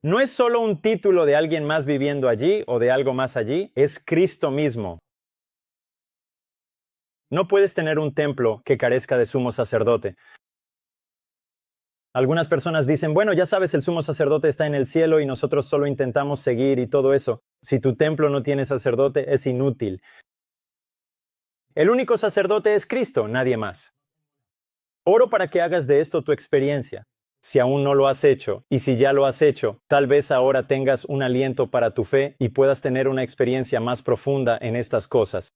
No es solo un título de alguien más viviendo allí o de algo más allí. Es Cristo mismo. No puedes tener un templo que carezca de sumo sacerdote. Algunas personas dicen, bueno, ya sabes, el sumo sacerdote está en el cielo y nosotros solo intentamos seguir y todo eso. Si tu templo no tiene sacerdote, es inútil. El único sacerdote es Cristo, nadie más. Oro para que hagas de esto tu experiencia. Si aún no lo has hecho, y si ya lo has hecho, tal vez ahora tengas un aliento para tu fe y puedas tener una experiencia más profunda en estas cosas.